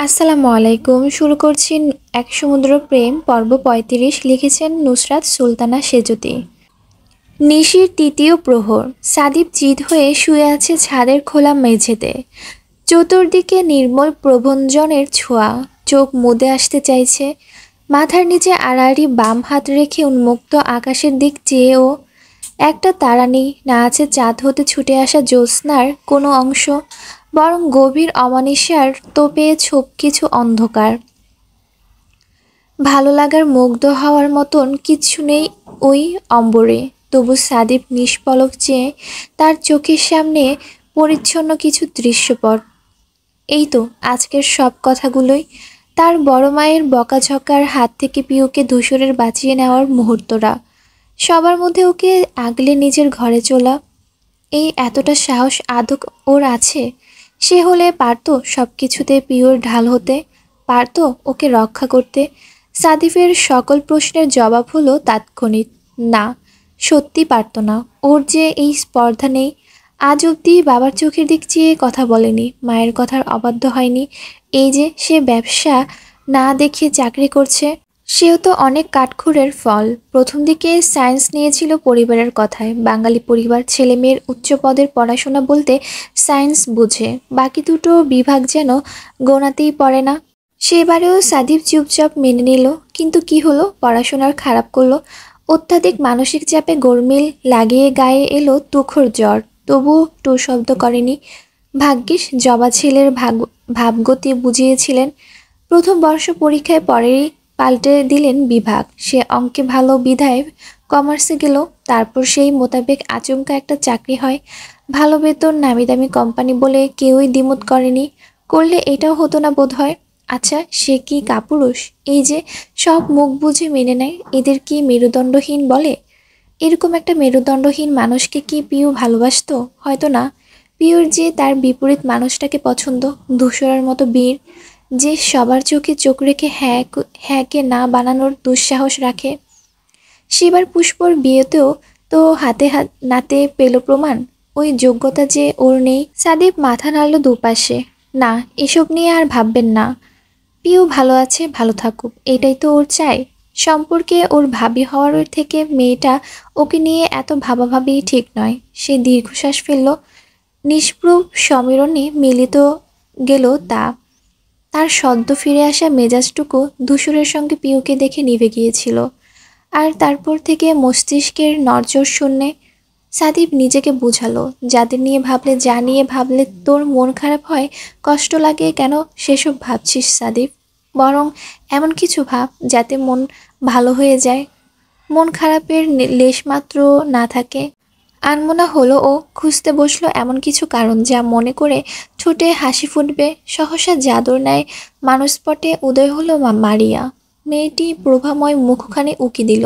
আসসালামু আলাইকুম। শুরু করছি এক সমুদ্র প্রেম পর্ব ৩৫। লিখেছেন নুসরাত সুলতানা সেঁজুতি। নিশির তৃতীয় প্রহর। সাদীপ জিদ হয়ে শুয়ে আছে ছাদের খোলা মেঝেতে। চতুর্দিকে নির্মল প্রভঞ্জনের ছোঁয়া। চোখ মুদে আসতে চাইছে। মাথার নিচে আড়াআড়ি বাম হাত রেখে উন্মুক্ত আকাশের দিক চেয়েও একটা তারা নেই, না আছে চাঁদ হতে ছুটে আসা জ্যোৎস্নার কোনো অংশ, বরং গভীর অমানিসার তোপে ছোপ কিছু অন্ধকার। ভালো লাগার মুগ্ধ হওয়ার মতন কিছু নেই ওই অম্বরে। তবু সাদীপ নিষ্পলক চেয়ে তার চোখের সামনে পরিচ্ছন্ন কিছু দৃশ্যপট। এই তো আজকের সব কথাগুলোই, তার বড় মায়ের বকাঝকার হাত থেকে পিউকে ধূসরের বাঁচিয়ে নেওয়ার মুহূর্তরা, সবার মধ্যে ওকে আগলে নিজের ঘরে চলা। এই এতটা সাহস আদৌ ওর আছে? সে হলে পারতো সব কিছুতে পিওর ঢাল হতে, পারতো ওকে রক্ষা করতে। সাদিফের সকল প্রশ্নের জবাব হলো তাৎক্ষণিক না, সত্যি পারতো না। ওর যে এই স্পর্ধা নেই। আজ অবধি বাবার চোখের দিক চেয়ে কথা বলেনি, মায়ের কথার অবাধ্য হয়নি। এই যে সে ব্যবসা না দেখিয়ে চাকরি করছে, সেও তো অনেক কাঠখড়ের ফল। প্রথম দিকে সায়েন্স নিয়েছিল পরিবারের কথায়। বাঙালি পরিবার, ছেলে মেয়ের উচ্চ পদের পড়াশোনা বলতে সায়েন্স বুঝে, বাকি দুটো বিভাগ যেন গোনাতেই পড়ে না। সেবারেও সাদীপ চুপচাপ মেনে নিল। কিন্তু কি হলো, পড়াশোনার খারাপ করলো। অত্যাধিক মানসিক চাপে গরমিল লাগিয়ে গায়ে এলো তুখোর জ্বর। তবুও টু শব্দ করেনি। ভাগ্যিস জবা ছেলের ভাবগতি বুঝিয়েছিলেন। প্রথম বর্ষ পরীক্ষায় পরেই পাল্টে দিলেন বিভাগ। সে অঙ্কে ভালো বিধায় কমার্সে গেল। তারপর সেই মোতাবেক আচমকা একটা চাকরি হয়। ভালো বেতন, নামিদামি কোম্পানি বলে কেউই দ্বিমত করেনি। করলে এটাও হতো না বোধ হয়। আচ্ছা, সে কি কাপুরুষ? এই যে সব মুখ বুঝে মেনে নেয়, এদের কি মেরুদণ্ডহীন বলে? এরকম একটা মেরুদণ্ডহীন মানুষকে কি পিউ ভালোবাসতো? হয়তো না। পিউর যে তার বিপরীত মানুষটাকে পছন্দ, ধূসরের মতো বীর, যে সবার চোখে চোখ রেখে হ্যাঁকে না বানানোর দুঃসাহস রাখে। সেবার পুষ্পর বিয়েতেও তো হাতে নাতে পেল প্রমাণ ওই যোগ্যতা যে ওর নেই। সাদীপ মাথা নাড়ল দুপাশে। না, এসব নিয়ে আর ভাববেন না। পিউ ভালো আছে, ভালো থাকুক, এটাই তো ওর চাই। সম্পর্কে ওর ভাবি হওয়ার থেকে মেয়েটা ওকে নিয়ে এত ভাবাভাবি ঠিক নয়। সে দীর্ঘশ্বাস ফেলল। নিষ্প্রভ সমীরণে মিলিত গেল তা। তার সদ্য ফিরে আসা মেজাজটুকু ধূসরের সঙ্গে পিউকে দেখে নিভে গিয়েছিল। আর তারপর থেকে মস্তিষ্কের নড়চড় শূন্যে। সাদীপ নিজেকে বুঝালো, যাদের নিয়ে ভাবলে, যা নিয়ে ভাবলে তোর মন খারাপ হয়, কষ্ট লাগে, কেন সেসব ভাবছিস সাদীপ? বরং এমন কিছু ভাব যাতে মন ভালো হয়ে যায়, মন খারাপের লেশমাত্র না থাকে। আনমনা হলো ও। খুঁজতে বসলো এমন কিছু কারণ যা মনে করে ঠোঁটে হাসি ফুটবে। সহসা জাদুর ন্যায় মানসপটে উদয় হলো মারিয়া। মেয়েটি প্রভাময় মুখখানে উকি দিল।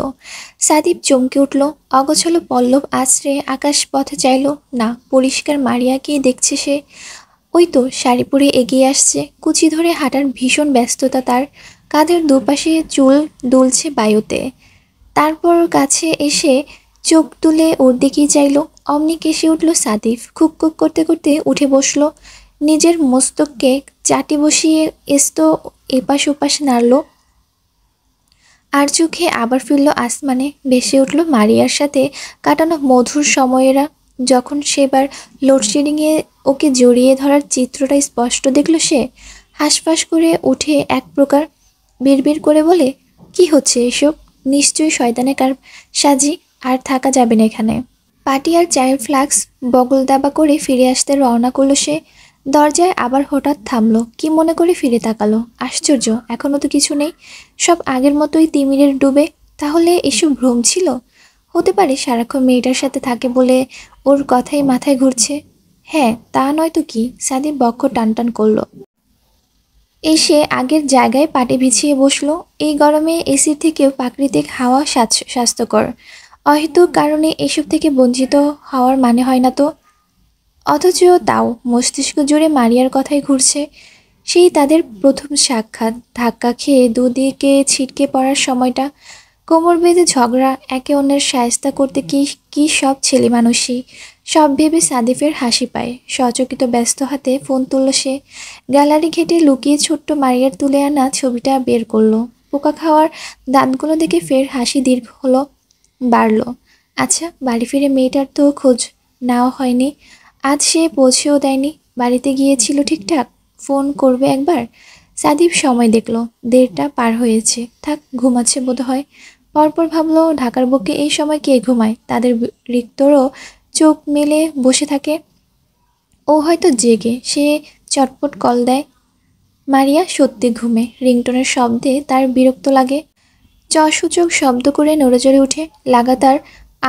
সাদীপ চমকে উঠল। অগোছালো পল্লব আশ্রে আকাশ পথে চাইল। না, পরিষ্কার মারিয়াকেই দেখছে সে। ওই তো শাড়ি পরে এগিয়ে আসছে। কুচি ধরে হাঁটার ভীষণ ব্যস্ততা তার। কাঁধের দুপাশে চুল দুলছে বায়ুতে। তারপর কাছে এসে চোখ তুলে ওর দিকেই চাইল। অমনি কেসে উঠল সাদিফ। খুক খুক করতে করতে উঠে বসলো। নিজের মস্তককে চাটি বসিয়ে এস্ত এপাশ ওপাশ নাড়ল। আর চোখে আবার ফিরল আসমানে। ভেসে উঠল মারিয়ার সাথে কাটানো মধুর সময়েরা। যখন সেবার লোডশেডিংয়ে ওকে জড়িয়ে ধরার চিত্রটা স্পষ্ট দেখল সে, হাঁসফাঁস করে উঠে এক প্রকার বিড়বিড় করে বলে, কি হচ্ছে এসব? নিশ্চয়ই শয়তানের কার সাজি। আর থাকা যাবে না এখানে। পাটি আর চায়ের ফ্লাক্স বগল দাবা করে ফিরে আসতে রওনা করলো সে। দরজায় আবার হঠাৎ থামলো। কি মনে করে ফিরে তাকালো। আশ্চর্য, এখনও তো কিছু নেই। সব আগের মতোই তিমিরের ডুবে। তাহলে এসব ভ্রম ছিল? হতে পারে সারাক্ষণ মেয়েটার সাথে থাকে বলে ওর কথাই মাথায় ঘুরছে। হ্যাঁ, তা নয় তো কি? সাদীপ বক্ষ টানটান করলো। এসে আগের জায়গায় পাটি বিছিয়ে বসলো। এই গরমে এসির থেকেও প্রাকৃতিক হাওয়া স্বাস্থ্যকর। অহেতুক কারণে এসব থেকে বঞ্চিত হওয়ার মানে হয় না তো। অথচ তাও মস্তিষ্ক জুড়ে মারিয়ার কথাই ঘুরছে। সেই তাদের প্রথম সাক্ষাৎ, ধাক্কা খেয়ে দুদিকে ছিটকে পড়ার সময়টা। কোমর বেঁধে ঝগড়া, একে অন্যের শায়েস্তা করতে কি কি সব ছেলে মানুষই। সব ভেবে সাদিফের হাসি পায়। সচকিত ব্যস্ত হাতে ফোন তুলল সে। গ্যালারি ঘেটে লুকিয়ে ছোট্ট মারিয়ার তুলে আনা ছবিটা বের করলো। পোকা খাওয়ার দাঁতগুলো দেখে ফের হাসি দীর্ঘ হলো, বাড়ল। আচ্ছা, বাড়ি ফিরে মেয়েটার তো খোঁজ নেওয়া হয়নি। আজ সে পৌঁছেও দেয়নি। বাড়িতে গিয়েছিল ঠিকঠাক? ফোন করবে একবার। সাদিব সময় দেখল, 1:30 পার হয়েছে। থাক, ঘুমাচ্ছে বোধ হয়। পরপর ভাবলো, ঢাকার বুকে এই সময় কে ঘুমায়? তাদের রিক্তরও চোখ মেলে বসে থাকে। ও হয়তো জেগে, সে চটপট কল দেয়। মারিয়া সত্যি ঘুমে। রিংটোনের শব্দে তার বিরক্ত লাগে। সূচক শব্দ করে নড়েচড়ে উঠে। লাগাতার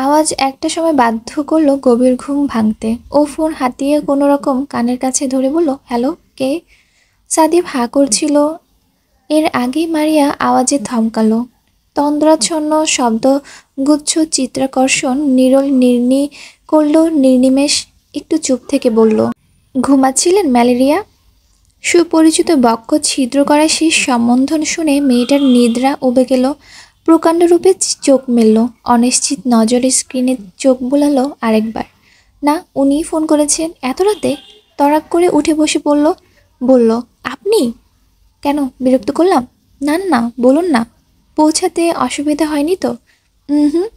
আওয়াজ একটা সময় বাধ্য করলো গভীর ঘুম ভাঙতে। ও ফোন হাতিয়ে কোনো রকম কানের কাছে ধরে বলল, হ্যালো, কে? সাদিব হাঁ করছিল। এর আগেই মারিয়া আওয়াজে থমকালো। তন্দ্রাচ্ছন্ন শব্দগুচ্ছ চিত্রাকর্ষণ নিরল নির্নি করল নির্নিমেষ। একটু চুপ থেকে বলল, ঘুমাচ্ছিলেন ম্যালেরিয়া? সুপরিচিত বক্ষ ছিদ্র করা সেই সম্বোধন শুনে মেয়েটার নিদ্রা উবে গেল। প্রকাণ্ড রূপে চোখ মেলল। অনিশ্চিত নজরে স্ক্রিনে চোখ বুলালো আরেকবার। না, উনিই ফোন করেছেন এত রাতে। তড়াক করে উঠে বসে পড়ল। বলল, আপনি? কেন, বিরক্ত করলাম? না না, বলুন না। পৌঁছাতে অসুবিধা হয়নি তো? হুম।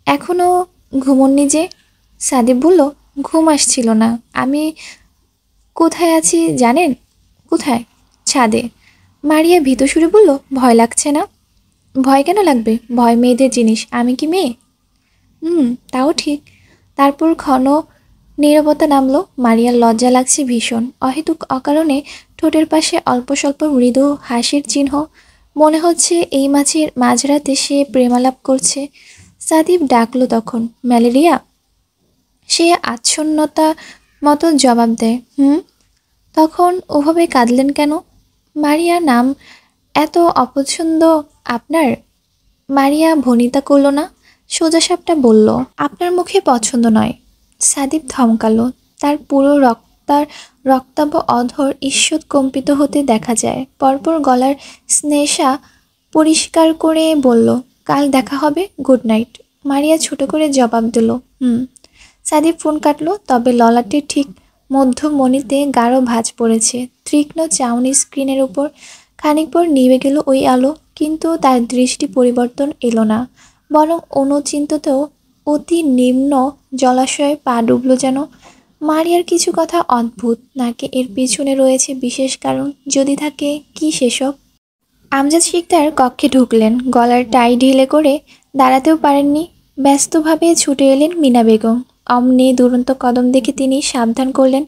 এখনও ঘুমোননি যে? সাদিব বলল, ঘুম আসছিল না। আমি কোথায় আছি জানেন? কোথায়? ছাদে। মারিয়া ভীত সুরে বলল, ভয় লাগছে না? ভয় কেন লাগবে? ভয় মেয়েদের জিনিস। আমি কি মেয়ে? তাও ঠিক। তারপর ক্ষণ নীরবতা নামলো। মারিয়ার লজ্জা লাগছে ভীষণ। অহেতুক অকারণে ঠোঁটের পাশে অল্প স্বল্প মৃদু হাসির চিহ্ন। মনে হচ্ছে এই মাঝরাতে সে প্রেমালাপ করছে। সাদিব ডাকলো তখন, ম্যালেরিয়া? সে আচ্ছন্নতা মতো জবাব দেয়, হুম। তখন ওভাবে কাঁদলেন কেন? মারিয়া, নাম এত অপছন্দ আপনার? মারিয়া ভনিতা করল না, সোজাসাপটা বলল, আপনার মুখে পছন্দ নয়। সাদিব থমকালো। তার পুরো রক্তাভ অধর ঈষৎ কম্পিত হতে দেখা যায়। পরপর গলার স্নেশা পরিষ্কার করে বলল, কাল দেখা হবে, গুড নাইট। মারিয়া ছোট করে জবাব দিল, হুম। সাদিব ফোন কাটলো। তবে ললাটে ঠিক মধ্যমণিতে গাঢ় ভাঁজ পড়েছে। তীক্ষ্ণ চাউনি স্ক্রিনের উপর। খানিক পর নিভে গেল ওই আলো। কিন্তু তার দৃষ্টি পরিবর্তন এলো না, বরং অনুচিন্ততেও অতি নিম্ন জলাশয়ে পা ডুবল যেন। মারিয়ার কিছু কথা অদ্ভুত। নাকি এর পিছনে রয়েছে বিশেষ কারণ? যদি থাকে, কি সেসব? আমজাদ শিকদার কক্ষে ঢুকলেন। গলার টাই ঢিলে করে দাঁড়াতেও পারেননি। ব্যস্তভাবে ছুটে এলেন মিনা বেগম। অমনি দুরন্ত কদম দেখে তিনি সাবধান করলেন,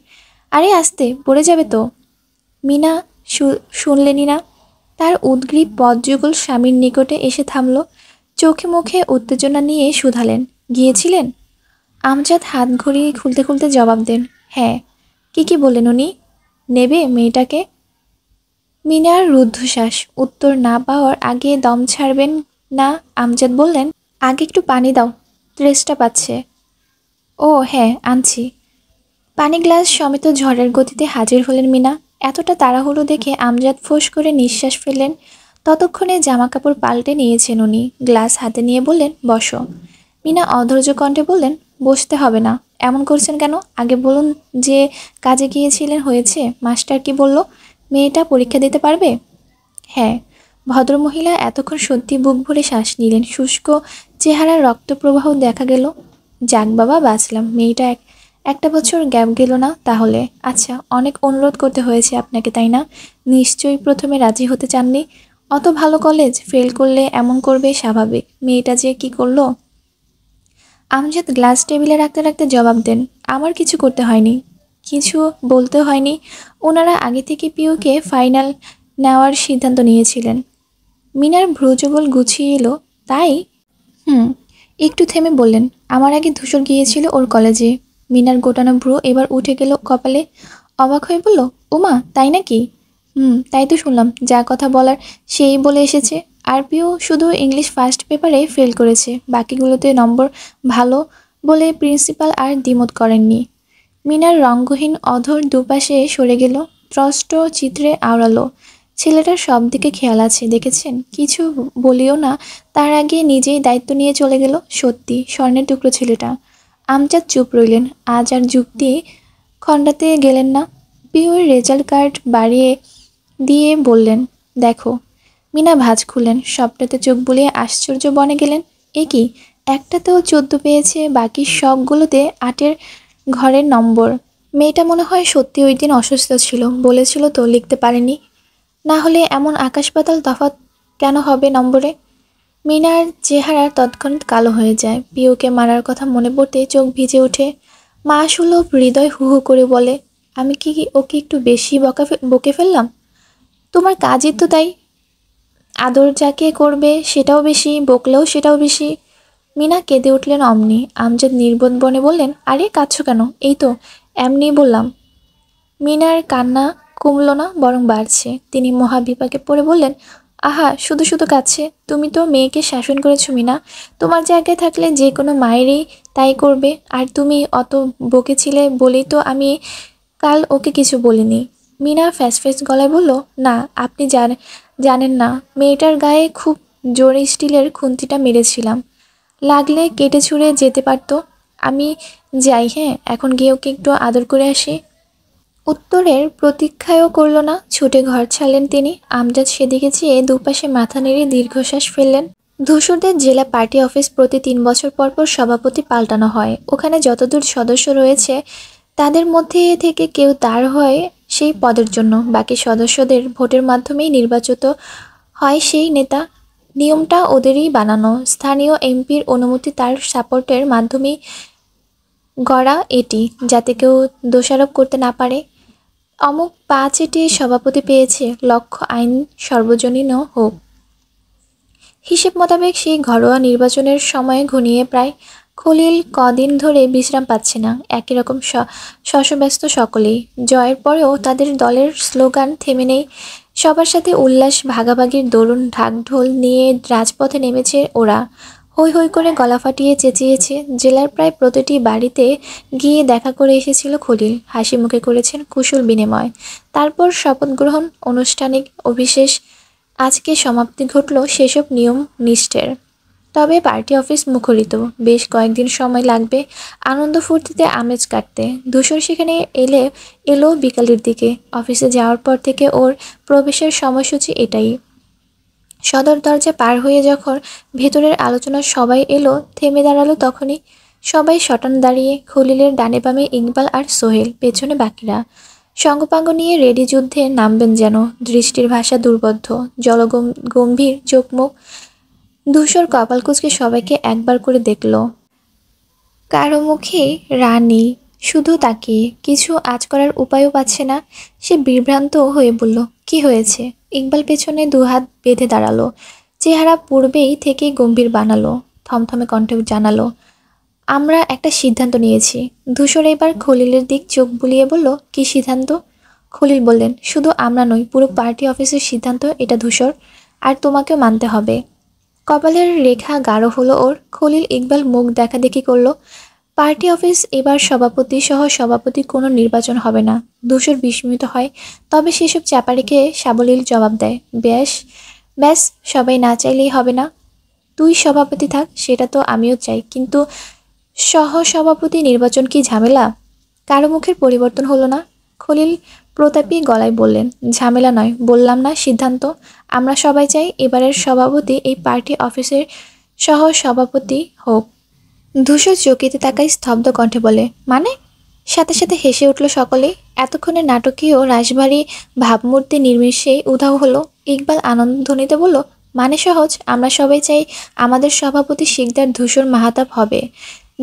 আরে আস্তে, পড়ে যাবে তো। মিনা শুনলেনই না। তার উদ্গ্রীব পদযুগল স্বামীর নিকটে এসে থামল। চোখে মুখে উত্তেজনা নিয়ে শুধালেন, গিয়েছিলেন? আমজাদ হাত ঘড়ি খুলতে খুলতে জবাব দেন, হ্যাঁ। কি বললেন উনি? নেবে মেয়েটাকে? মিনার রুদ্ধশ্বাস। উত্তর না পাওয়ার আগে দম ছাড়বেন না আমজাদ বললেন, আগে একটু পানি দাও, তৃষ্ণা পাচ্ছে। ও হ্যাঁ, আনছি। পানি গ্লাস সমেত ঝড়ের গতিতে হাজির হলেন মিনা। এতটা তাড়াহুড়ো দেখে আমজাদ ফোঁস করে নিঃশ্বাস ফেললেন। ততক্ষণে জামাকাপড় পাল্টে নিয়েছেন উনি। গ্লাস হাতে নিয়ে বললেন, বসো। মিনা অধৈর্য কণ্ঠে বললেন, বসতে হবে না। এমন করছেন কেন? আগে বলুন যে কাজে গিয়েছিলেন, হয়েছে? মাস্টার কি বলল? মেয়েটা পরীক্ষা দিতে পারবে? হ্যাঁ। ভদ্রমহিলা এতক্ষণ সত্যি বুক ভরে শ্বাস নিলেন। শুষ্ক চেহারার রক্তপ্রবাহ দেখা গেল। যাক বাবা, বাঁচলাম। মেয়েটা একটা বছর গ্যাপ গেল না তাহলে। আচ্ছা, অনেক অনুরোধ করতে হয়েছে আপনাকে, তাই না? নিশ্চয়ই প্রথমে রাজি হতে চাননি। অত ভালো কলেজ, ফেল করলে এমন করবে, স্বাভাবিক। মেয়েটা যে কি করলো? আমজাদ গ্লাস টেবিলে রাখতে রাখতে জবাব দেন, আমার কিছু করতে হয়নি, কিছু বলতে হয়নি। ওনারা আগে থেকে পিউকে ফাইনাল নেওয়ার সিদ্ধান্ত নিয়েছিলেন। মিনার ভ্রুযুগল গুছিয়ে এলো, তাই? হুম। একটু থেমে বললেন, আমার আগে ধূসর গিয়েছিল ওর কলেজে। মিনার গোটানো ভ্রু এবার উঠে গেল কপালে। অবাক হয়ে বলল, ওমা, তাই নাকি? তাই তো শুনলাম। যা কথা বলার সেই বলে এসেছে। আর পিউ শুধু ইংলিশ ফার্স্ট পেপারে ফেল করেছে, বাকিগুলোতে নম্বর ভালো বলে প্রিন্সিপাল আর দ্বিমত করেননি। মিনার রঙ্গহীন অধর দুপাশে সরে গেল। ত্রস্ত চিত্রে আওড়ালো। ছেলেটার সব দিকে খেয়াল আছে, দেখেছেন? কিছু বলিও না, তার আগে নিজেই দায়িত্ব নিয়ে চলে গেল। সত্যি স্বর্ণের টুকরো ছেলেটা। আমজাদ চুপ রইলেন। আজ আর যুক্তি খণ্ডাতে গেলেন না। পিওর রেজাল্ট কার্ড বাড়িয়ে দিয়ে বললেন, দেখো। মিনা ভাঁজ খুললেন, সবটাতে চোখ বুলিয়ে আশ্চর্য বনে গেলেন। এ কি, একটাতেও 14 পেয়েছে, বাকি সবগুলোতে 8-এর ঘরের নম্বর। মেয়েটা মনে হয় সত্যি ওই দিন অসুস্থ ছিল, বলেছিল তো লিখতে পারেনি। না হলে এমন আকাশ পাতাল তফাৎ কেন হবে নম্বরে? মিনার চেহারা তৎক্ষণাৎ কালো হয়ে যায়। পিওকে মারার কথা মনে পড়তে চোখ ভিজে ওঠে। মা সুলভ হৃদয় হু হু করে বলে, আমি কি ওকে একটু বেশি বকে ফেললাম? তোমার কাজই তো তাই। আদর যাকে করবে সেটাও বেশি, বকলেও সেটাও বেশি। মিনা কেঁদে উঠলেন অমনি। আমজাদ নির্বোধ বনে বললেন, আরে কাঁদছো কেন? এই তো এমনি বললাম। মিনার কান্না কমল না, বরং বাড়ছে। তিনি মহাবিপাকে পড়ে বললেন, আহা, শুধু শুধু কাছে। তুমি তো মেয়েকে শাসন করেছো মিনা। তোমার জায়গায় থাকলে যে কোনো মায়েরই তাই করবে। আর তুমি অত বকেছিলে বলেই তো আমি কাল ওকে কিছু বলিনি। মিনা ফ্যাস গলায় বলল, না, আপনি জানেন না, মেয়েটার গায়ে খুব জোরে স্টিলের খুন্তিটা মেরেছিলাম। লাগলে কেটে ছুঁড়ে যেতে পারতো। আমি যাই, হ্যাঁ, এখন গিয়ে ওকে একটু আদর করে আসি। উত্তরের প্রতীক্ষাও করল না, ছুটে ঘর ছাড়লেন তিনি। আমজাদ সেদিকে চেয়ে দুপাশে মাথা নেড়ে দীর্ঘশ্বাস ফেললেন। ধূসরদের জেলা পার্টি অফিস প্রতি 3 বছর পর পর সভাপতি পাল্টানো হয়। ওখানে যতদূর সদস্য রয়েছে তাদের মধ্যে থেকে কেউ তার হয় সেই পদের জন্য, বাকি সদস্যদের ভোটের মাধ্যমেই নির্বাচিত হয় সেই নেতা। নিয়মটা ওদেরই বানানো। স্থানীয় এমপির অনুমতি, তার সাপোর্টের মাধ্যমেই গড়া এটি, যাতে কেউ দোষারোপ করতে না পারে। অমুক পা চেটে সভাপতি পেয়েছে, লক্ষ্য আইন সর্বজনীন হোক। হিসেব মোতাবেক সেই ঘরোয়া নির্বাচনের সময় ঘনিয়ে প্রায়। খলিল কদিন ধরে বিশ্রাম পাচ্ছে না। একই রকম শশব্যস্ত সকলেই। জয়ের পরেও তাদের দলের স্লোগান থেমে নেই। সবার সাথে উল্লাস ভাগাভাগির দরুন ঢাকঢোল নিয়ে রাজপথে নেমেছে ওরা। হৈ হৈ করে গলা ফাটিয়ে চেঁচিয়েছে। জেলার প্রায় প্রতিটি বাড়িতে গিয়ে দেখা করে এসেছিল খলিল। হাসি মুখে করেছেন কুশল বিনিময়। তারপর শপথ গ্রহণ, আনুষ্ঠানিক অভিষেক। আজকে সমাপ্তি ঘটল সেসব নিয়ম নিষ্ঠের। তবে পার্টি অফিস মুখরিত। বেশ কয়েকদিন সময় লাগবে আনন্দ ফুর্তিতে আমেজ কাটতে। ধূসর সেখানে এলো বিকালের দিকে। অফিসে যাওয়ার পর থেকে ওর প্রবেশের সময়সূচি এটাই। সদর দরজা পার হয়ে যখন ভেতরের আলোচনার সবাই এলো, থেমে দাঁড়ালো তখনই। সবাই শটান দাঁড়িয়ে। খলিলের ডানে বামে ইকবাল আর সোহেল, পেছনে বাকিরা। সঙ্গপাঙ্গ নিয়ে রেডি, যুদ্ধে নামবেন যেন। দৃষ্টির ভাষা দুর্বোধ্য, গম্ভীর চোখ মুখ। ধূসর কপাল কুঁচকে সবাইকে একবার করে দেখল। কারো মুখে রানী, শুধু তাকিয়ে। কিছু আঁচ করার উপায়ও পাচ্ছে না। সে বিভ্রান্ত হয়ে বলল, কি হয়েছে? ইকবাল পেছনে দুহাত বেঁধে দাঁড়ালো। চেহারা পূর্বেই থেকেই গম্ভীর বানালো। থমথমে কণ্ঠে জানালো, আমরা একটা সিদ্ধান্ত নিয়েছি। ধূসর এবার খলিলের দিক চোখ বুলিয়ে বলল, কি সিদ্ধান্ত? খলিল বললেন, শুধু আমরা নই, পুরো পার্টি অফিসের সিদ্ধান্ত এটা ধূসর, আর তোমাকেও মানতে হবে। কপালের রেখা গাঢ় হলো ওর। খলিল ইকবাল মুখ দেখাদেখি করলো। পার্টি অফিস এবার সভাপতি সহ সভাপতি কোনো নির্বাচন হবে না। ধূসর বিস্মিত হয়, তবে সেসব চাপা রেখে সাবলীল জবাব দেয়, ব্যাস ব্যাস, সবাই না চাইলেই হবে না। তুই সভাপতি থাক, সেটা তো আমিও চাই, কিন্তু সহসভাপতি নির্বাচন কি ঝামেলা? কারো মুখের পরিবর্তন হলো না। খলিল প্রতাপী গলায় বললেন, ঝামেলা নয়, বললাম না সিদ্ধান্ত। আমরা সবাই চাই এবারের সভাপতি এই পার্টি অফিসের সহ সভাপতি হোক। ধূসর চকিতে তাকায়, স্তব্ধ কণ্ঠে বলে, মানে? সাথে সাথে হেসে উঠল সকলে। এতক্ষণে নাটকীয় রাশভারী ভাবমূর্তি নির্মিষেই উধাও হলো। ইকবাল আনন্দধ্বনিতে বলল, মানে সহজ, আমরা সবাই চাই আমাদের সভাপতি শিকদার ধূসর মাহাতাব হবে,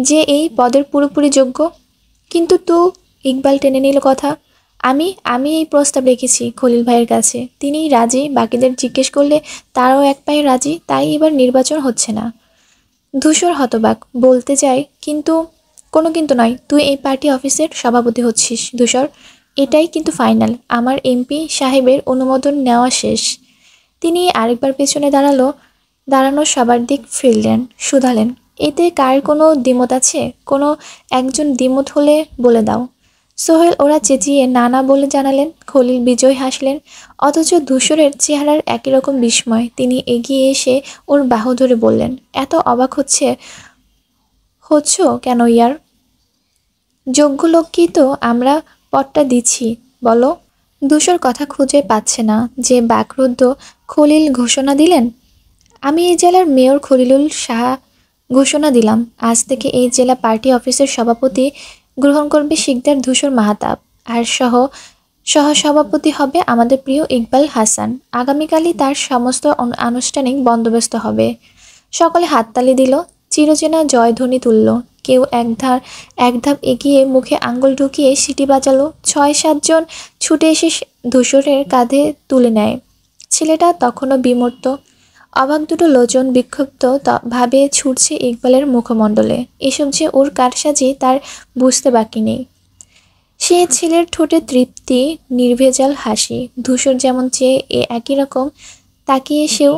যে এই পদের পুরোপুরি যোগ্য। কিন্তু তো, ইকবাল টেনে নিল কথা। আমি এই প্রস্তাব রেখেছি খলিল ভাইয়ের কাছে, তিনিই রাজি। বাকিদের জিজ্ঞেস করলে তারাও এক পায়ে রাজি, তাই এবার নির্বাচন হচ্ছে না। ধূসর হতবাক, বলতে চাই, কিন্তু। কোনো কিন্তু নয়, তুই এই পার্টি অফিসের সভাপতি হচ্ছিস ধূসর। এটাই কিন্তু ফাইনাল। আমার এমপি সাহেবের অনুমোদন নেওয়া শেষ। তিনি আরেকবার পেছনে দাঁড়ানো সবার দিক ফিরলেন, শুধালেন, এতে কার কোনো দ্বিমত আছে? কোনো একজন দ্বিমত হলে বলে দাও। সোহেল ওরা চেঁচিয়ে না না বলে জানালেন। খলিল বিজয় হাসলেন, অথচ ধূসরের চেহারার একই রকম বিস্ময়। তিনি এগিয়ে এসে ওর বাহু ধরে বললেন, এত অবাক হচ্ছ কেন ইয়ার? যোগ্য লোককেই তো আমরা পদটা দিচ্ছি, বলো। ধূসর কথা খুঁজে পাচ্ছে না যে বাকরুদ্ধ খলিল ঘোষণা দিলেন, আমি এই জেলার মেয়র খলিলুল শাহ ঘোষণা দিলাম, আজ থেকে এই জেলা পার্টি অফিসের সভাপতি গ্রহণ করবে শিকদার ধূসর মাহাতাব, আর সহসভাপতি হবে আমাদের প্রিয় ইকবাল হাসান। আগামীকালই তার সমস্ত আনুষ্ঠানিক বন্দোবস্ত হবে। সকলে হাততালি দিল, চিরচেনা জয়ধ্বনি তুলল। কেউ এক ধাপ এগিয়ে মুখে আঙ্গুল ঢুকিয়ে সিটি বাজালো। ৬-৭ জন ছুটে এসে ধূসরের কাঁধে তুলে নেয়। ছেলেটা তখনও বিমূর্ত, অবাক দুটো লোচন বিক্ষিপ্ত ভাবে ছুটছে ইকবালের মুখমণ্ডলে। এসব যে ওর কারসাজি তার বুঝতে বাকি নেই। সে ছেলের ঠোঁটে তৃপ্তি, নির্ভেজাল হাসি। ধূসর যেমন চেয়ে একই রকম তাকিয়ে সেও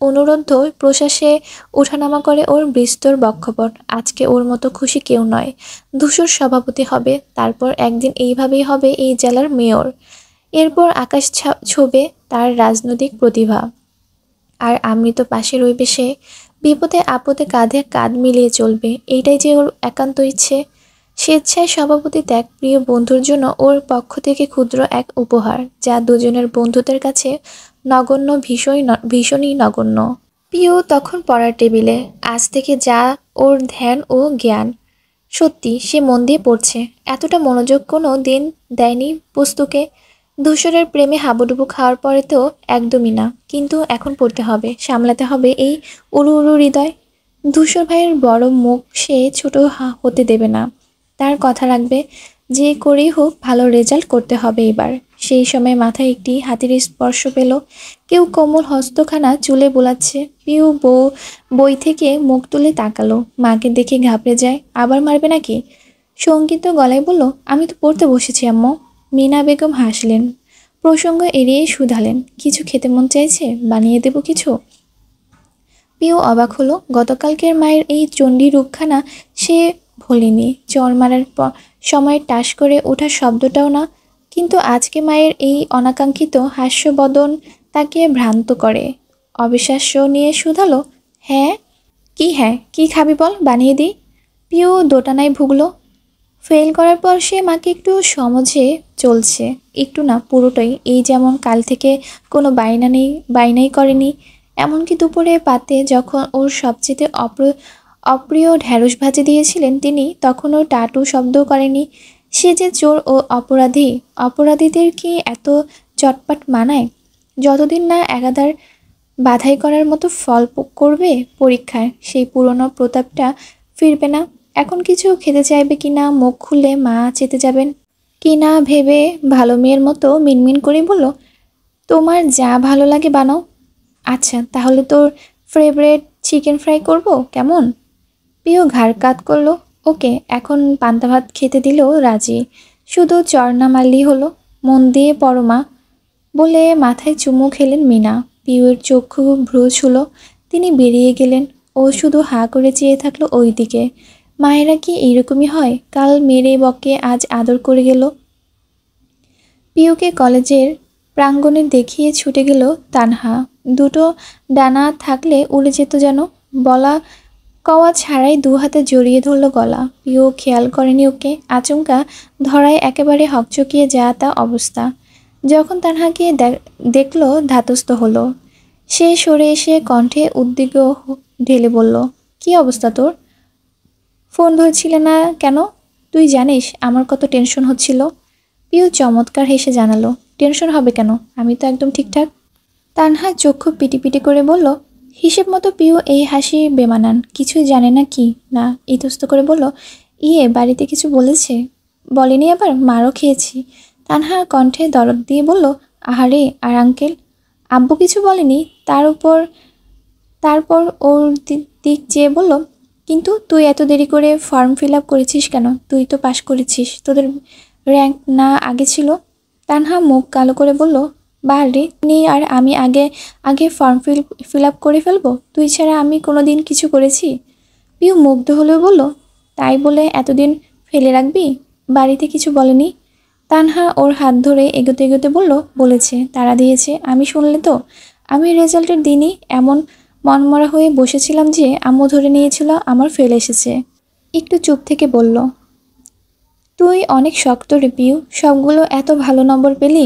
অনুরোধ প্রশ্বাসে ওঠানামা করে ওর বিস্তর বক্ষপট। আজকে ওর মতো খুশি কেউ নয়। ধূসর সভাপতি হবে, তারপর একদিন এইভাবেই হবে এই জেলার মেয়র। এরপর আকাশ ছোবে তার রাজনৈতিক প্রতিভা। আর আমৃত পাশে রইবে সে, বিপদে আপদে কাঁধে কাঁধ মিলিয়ে চলবে। এইটাই যে ওর একান্ত ইচ্ছে। স্বেচ্ছায় সভাপতি ত্যাগ প্রিয় বন্ধুর জন্য ওর পক্ষ থেকে ক্ষুদ্র এক উপহার, যা দুজনের বন্ধুদের কাছে নগণ্য, ভীষণই নগণ্য। পিউ তখন পড়ার টেবিলে। আজ থেকে যা ওর ধ্যান ও জ্ঞান। সত্যি সে মন দিয়ে পড়ছে। এতটা মনোযোগ কোনো দিন দেয়নি বস্তুকে। ধূসরের প্রেমে হাবুডুবু খাওয়ার পরে তো একদমই না, কিন্তু এখন পড়তে হবে, সামলাতে হবে এই উড়ু উড়ু হৃদয়। ধূসর ভাইয়ের বড় মুখ সে ছোট হতে দেবে না। তার কথা রাখবে, যে করেই হোক ভালো রেজাল্ট করতে হবে এবার। সেই সময় মাথায় একটি হাতির স্পর্শ পেল। কেউ কোমল হস্তখানা চুলে বোলাচ্ছে। পিউ বই থেকে মুখ তুলে তাকালো। মাকে দেখে ঘাবড়ে যায়, আবার মারবে নাকি? শঙ্কিত গলায় বলল, আমি তো পড়তে বসেছি আম্মু। মিনা বেগম হাসলেন, প্রসঙ্গ এড়িয়ে শুধালেন, কিছু খেতে মন চাইছে? বানিয়ে দেব কিছু? পিউ অবাক হলো। গতকালকের মায়ের এই চণ্ডী রূপখানা সে ভোলেনি। চর মারার সময় টাস করে ওঠার শব্দটাও না। কিন্তু আজকে মায়ের এই অনাকাঙ্ক্ষিত হাস্যবদন তাকে ভ্রান্ত করে। অবিশ্বাস্য নিয়ে শুধালো, হ্যাঁ? কি খাবি বল, বানিয়ে দিই। পিউ দোটানায় ভুগলো। ফেল করার পর সে মাকে একটু সমঝে চলছে, একটু না পুরোটাই। এই যেমন কাল থেকে কোনো বাইনাই করেনি। এমনকি দুপুরে পাতে যখন ওর সবচেয়ে অপ্রিয় ঢ্যাঁড়স ভাজি দিয়েছিলেন তিনি, তখনও টাটু শব্দও করেনি। সে যে চোর ও অপরাধীদের কি এত চটপাট মানায়? যতদিন না একাধার বাধাই করার মতো ফল করবে পরীক্ষায়, সেই পুরনো প্রতাপটা ফিরবে না। এখন কিছু খেতে চাইবে কি না, মুখ খুললে মা চেতে যাবেন কি না ভেবে ভালো মেয়ের মতো মিনমিন করে বলল, তোমার যা ভালো লাগে বানাও। আচ্ছা, তাহলে তোর ফেভারিট চিকেন ফ্রাই করব, কেমন? পিউ ঘাড় কাত করলো। ওকে, এখন পান্তা ভাত খেতে দিলেও রাজি। শুধু চর মারলেই হলো। মন দিয়ে পড়ো মা, বলে মাথায় চুমু খেলেন মিনা। পিউয়ের চক্ষু ভ্রু ছুলো। তিনি বেরিয়ে গেলেন। ও শুধু হাঁ করে চেয়ে থাকলো ওই দিকে। মায়েরা কি এইরকমই হয়? কাল মেরে বকে আজ আদর করে গেল। পিউকে কলেজের প্রাঙ্গণে দেখিয়ে ছুটে গেল তানহা। দুটো ডানা থাকলে উড়ে যেত যেন। বলা কওয়া ছাড়াই দু হাতে জড়িয়ে ধরল গলা। পিউ খেয়াল করেনি ওকে। আচমকা ধরায় একেবারে হকচকিয়ে যা তা অবস্থা। যখন তানহাকে দেখলো ধাতস্থ হলো। সে সরে এসে কণ্ঠে উদ্বিগ্ন ঢেলে বলল, কি অবস্থা তোর? ফোন ধরছিলে না কেন? তুই জানিস আমার কত টেনশন হচ্ছিল। পিউ চমৎকার হেসে জানালো, টেনশন হবে কেন, আমি তো একদম ঠিকঠাক। তানহা চক্ষু পিটি করে বলল। হিসেব মতো পিউ এই হাসি বেমানান, কিছুই জানে না কি না ইতস্ত করে বলল, বাড়িতে কিছু বলেছে? বলেনি আবার? মারও খেয়েছি। তানহা কণ্ঠে দরদ দিয়ে বলল, আহারে, আর আঙ্কেল? আব্বু কিছু বলেনি? তারপর ওর দিক চেয়ে বলল, কিন্তু তুই এত দেরি করে ফর্ম ফিল আপ করেছিস কেন? তুই তো পাশ করেছিস, তোদের র্যাঙ্ক না আগে ছিল? তানহা মুখ কালো করে বলল, বারে নেই, আর আমি আগে ফর্ম ফিল আপ করে ফেলবো? তুই ছাড়া আমি কোনো দিন কিছু করেছি? পিউ মুগ্ধ হলেও বলল, তাই বলে এতদিন ফেলে রাখবি? বাড়িতে কিছু বলেনি? তানহা ওর হাত ধরে এগোতে এগোতে বলল, বলেছে, তারা দিয়েছে। আমি শুনলে তো। আমি রেজাল্টের দিনই এমন মনমরা হয়ে বসেছিলাম যে আম্মু ধরে নিয়েছিল আমার ফেল এসেছে। একটু চুপ থেকে বলল, তুই অনেক শক্ত রে পিউ, সবগুলো এত ভালো নম্বর পেলি,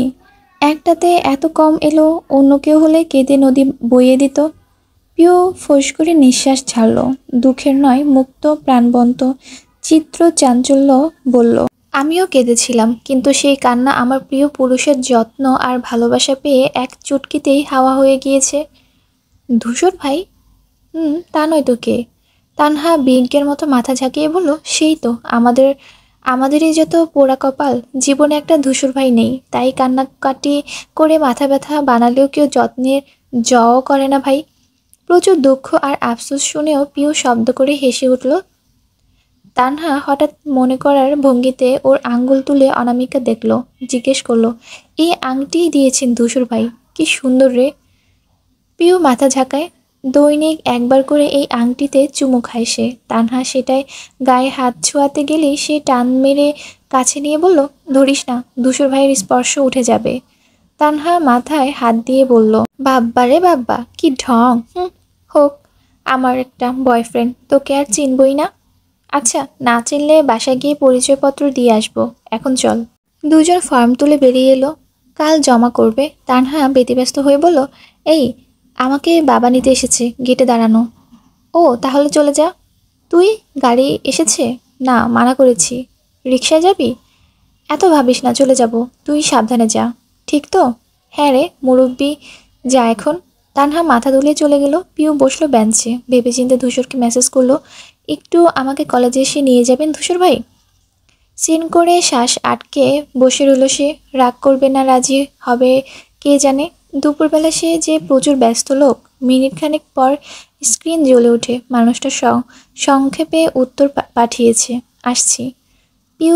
একটাতে এত কম এলো। অন্য কেউ হলে কেঁদে নদী বইয়ে দিত। পিউ ফোঁস করে নিঃশ্বাস ছাড়ল, দুঃখের নয়, মুক্ত প্রাণবন্ত চিত্র চাঞ্চল্য বলল, আমিও কেঁদেছিলাম, কিন্তু সেই কান্না আমার প্রিয় পুরুষের যত্ন আর ভালোবাসা পেয়ে এক চুটকিতেই হাওয়া হয়ে গিয়েছে। ধূসর ভাই? তা নয় তো কে? তানহা বিজ্ঞের মতো মাথা ঝাঁকিয়ে বলল, সেই তো আমাদেরই যত পোড়া কপাল, জীবনে একটা ধূসর ভাই নেই, তাই কান্নাকাটি করে মাথা ব্যথা বানালেও কেউ যত্নের জও করে না ভাই। প্রচুর দুঃখ আর আফসোস শুনেও পিউ শব্দ করে হেসে উঠল। তানহা হঠাৎ মনে করার ভঙ্গিতে ওর আঙ্গুল তুলে অনামিকা দেখল, জিজ্ঞেস করলো, এই আংটিই দিয়েছেন ধূসর ভাই? কি সুন্দর রে। পিউ মাথা ঝাঁকায়। দৈনিক একবার করে এই আংটিতে চুমু খায় সে। তানহা সেটাই গায়ে হাত ছোঁয়াতে গেলেই সে টান মেরে কাছে নিয়ে বলল, ধরিস না, ধূসর ভাইয়ের স্পর্শ উঠে যাবে। তানহা মাথায় হাত দিয়ে বলল, বাব্বা রে বাব্বা, কি ঢং। হোক, আমার একটা বয়ফ্রেন্ড, তোকে আর চিনবই না। আচ্ছা, না চিনলে বাসায় গিয়ে পরিচয়পত্র দিয়ে আসবো, এখন চল। দুজন ফর্ম তুলে বেরিয়ে এলো, কাল জমা করবে। তানহা ব্যতিব্যস্ত হয়ে বলল, এই, আমাকে বাবা নিতে এসেছে, গেটে দাঁড়ানো। ও, তাহলে চলে যা। তুই? গাড়ি এসেছে? না, মানা করেছি। রিকশায় যাবি? এত ভাবিস না, চলে যাব, তুই সাবধানে যা। ঠিক তো? হ্যাঁ রে মুরব্বি, যা এখন। তানহা মাথা দুলিয়ে চলে গেল। পিউ বসলো বেঞ্চে, ভেবেচিন্তে ধূসরকে মেসেজ করলো, একটু আমাকে কলেজে এসে নিয়ে যাবেন ধূসর ভাই? সিন করে শ্বাস আটকে বসে রইল সে। রাগ করবে না রাজি হবে কে জানে। দুপুরবেলা সে যে প্রচুর ব্যস্ত লোক। মিনিট খানেক পর স্ক্রিন জ্বলে ওঠে, মানুষটা সংক্ষেপে উত্তর পাঠিয়েছে, আসছি। পিউ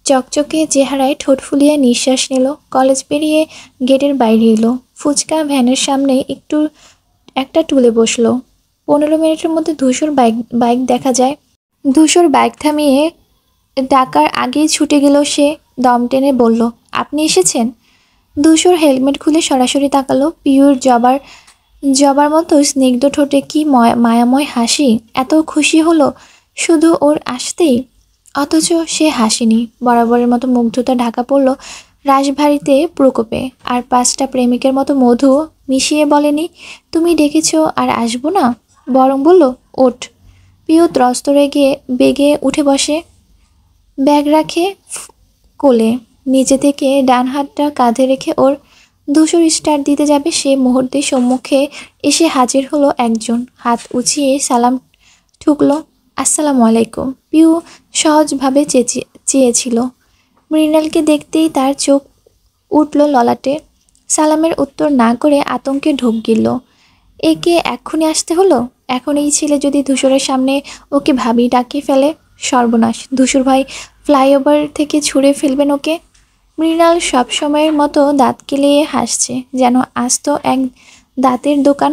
চকচকে চেহারায় ঠোঁট ফুলিয়ে নিঃশ্বাস নিল। কলেজ পেরিয়ে গেটের বাইরে এলো। ফুচকা ভ্যানের সামনে একটা টুলে বসলো। 15 মিনিটের মধ্যে ধূসর বাইক দেখা যায়। ধূসর বাইক থামিয়ে ডাকার আগেই ছুটে গেল সে। দম টেনে বলল, আপনি এসেছেন? ধূসর হেলমেট খুলে সরাসরি তাকালো। পিউর জবার মতো স্নিগ্ধ ঠোঁটে কি মায়াময় হাসি। এত খুশি হলো শুধু ওর আসতেই, অথচ সে হাসিনি। বরাবরের মতো মুগ্ধতা ঢাকা পড়ল রাশভারীতে প্রকোপে। আর 5টা প্রেমিকের মতো মধু মিশিয়ে বলেনি, তুমি ডেকেছ আর আসবো না, বরং বলল, ওঠ। পিউ ত্রস্ত বেগে উঠে বসে, ব্যাগ রাখে কোলে। নিচে থেকে ডান হাতটা কাঁধে রেখে ওর ধূসর স্টার্ট দিতে যাবে সে মুহূর্তে সম্মুখে এসে হাজির হলো একজন। হাত উঁচিয়ে সালাম ঠুকলো, আসসালামু আলাইকুম। পিউ সহজভাবে চেয়েছিল। মৃণালকে দেখতেই তার চোখ উঠল ললাটে। সালামের উত্তর না করে আতঙ্কে ঢোক গিলল। একে এক্ষুনি আসতে হলো? এখন এই ছেলে যদি ধূসরের সামনে ওকে ভাবি ডাকিয়ে ফেলে, সর্বনাশ। ধূসর ভাই ফ্লাইওভার থেকে ছুঁড়ে ফেলবেন ওকে। মৃণাল সবসময়ের মতো দাঁত কেলিয়ে হাসছে, যেন আস্ত এক দাঁতের দোকান।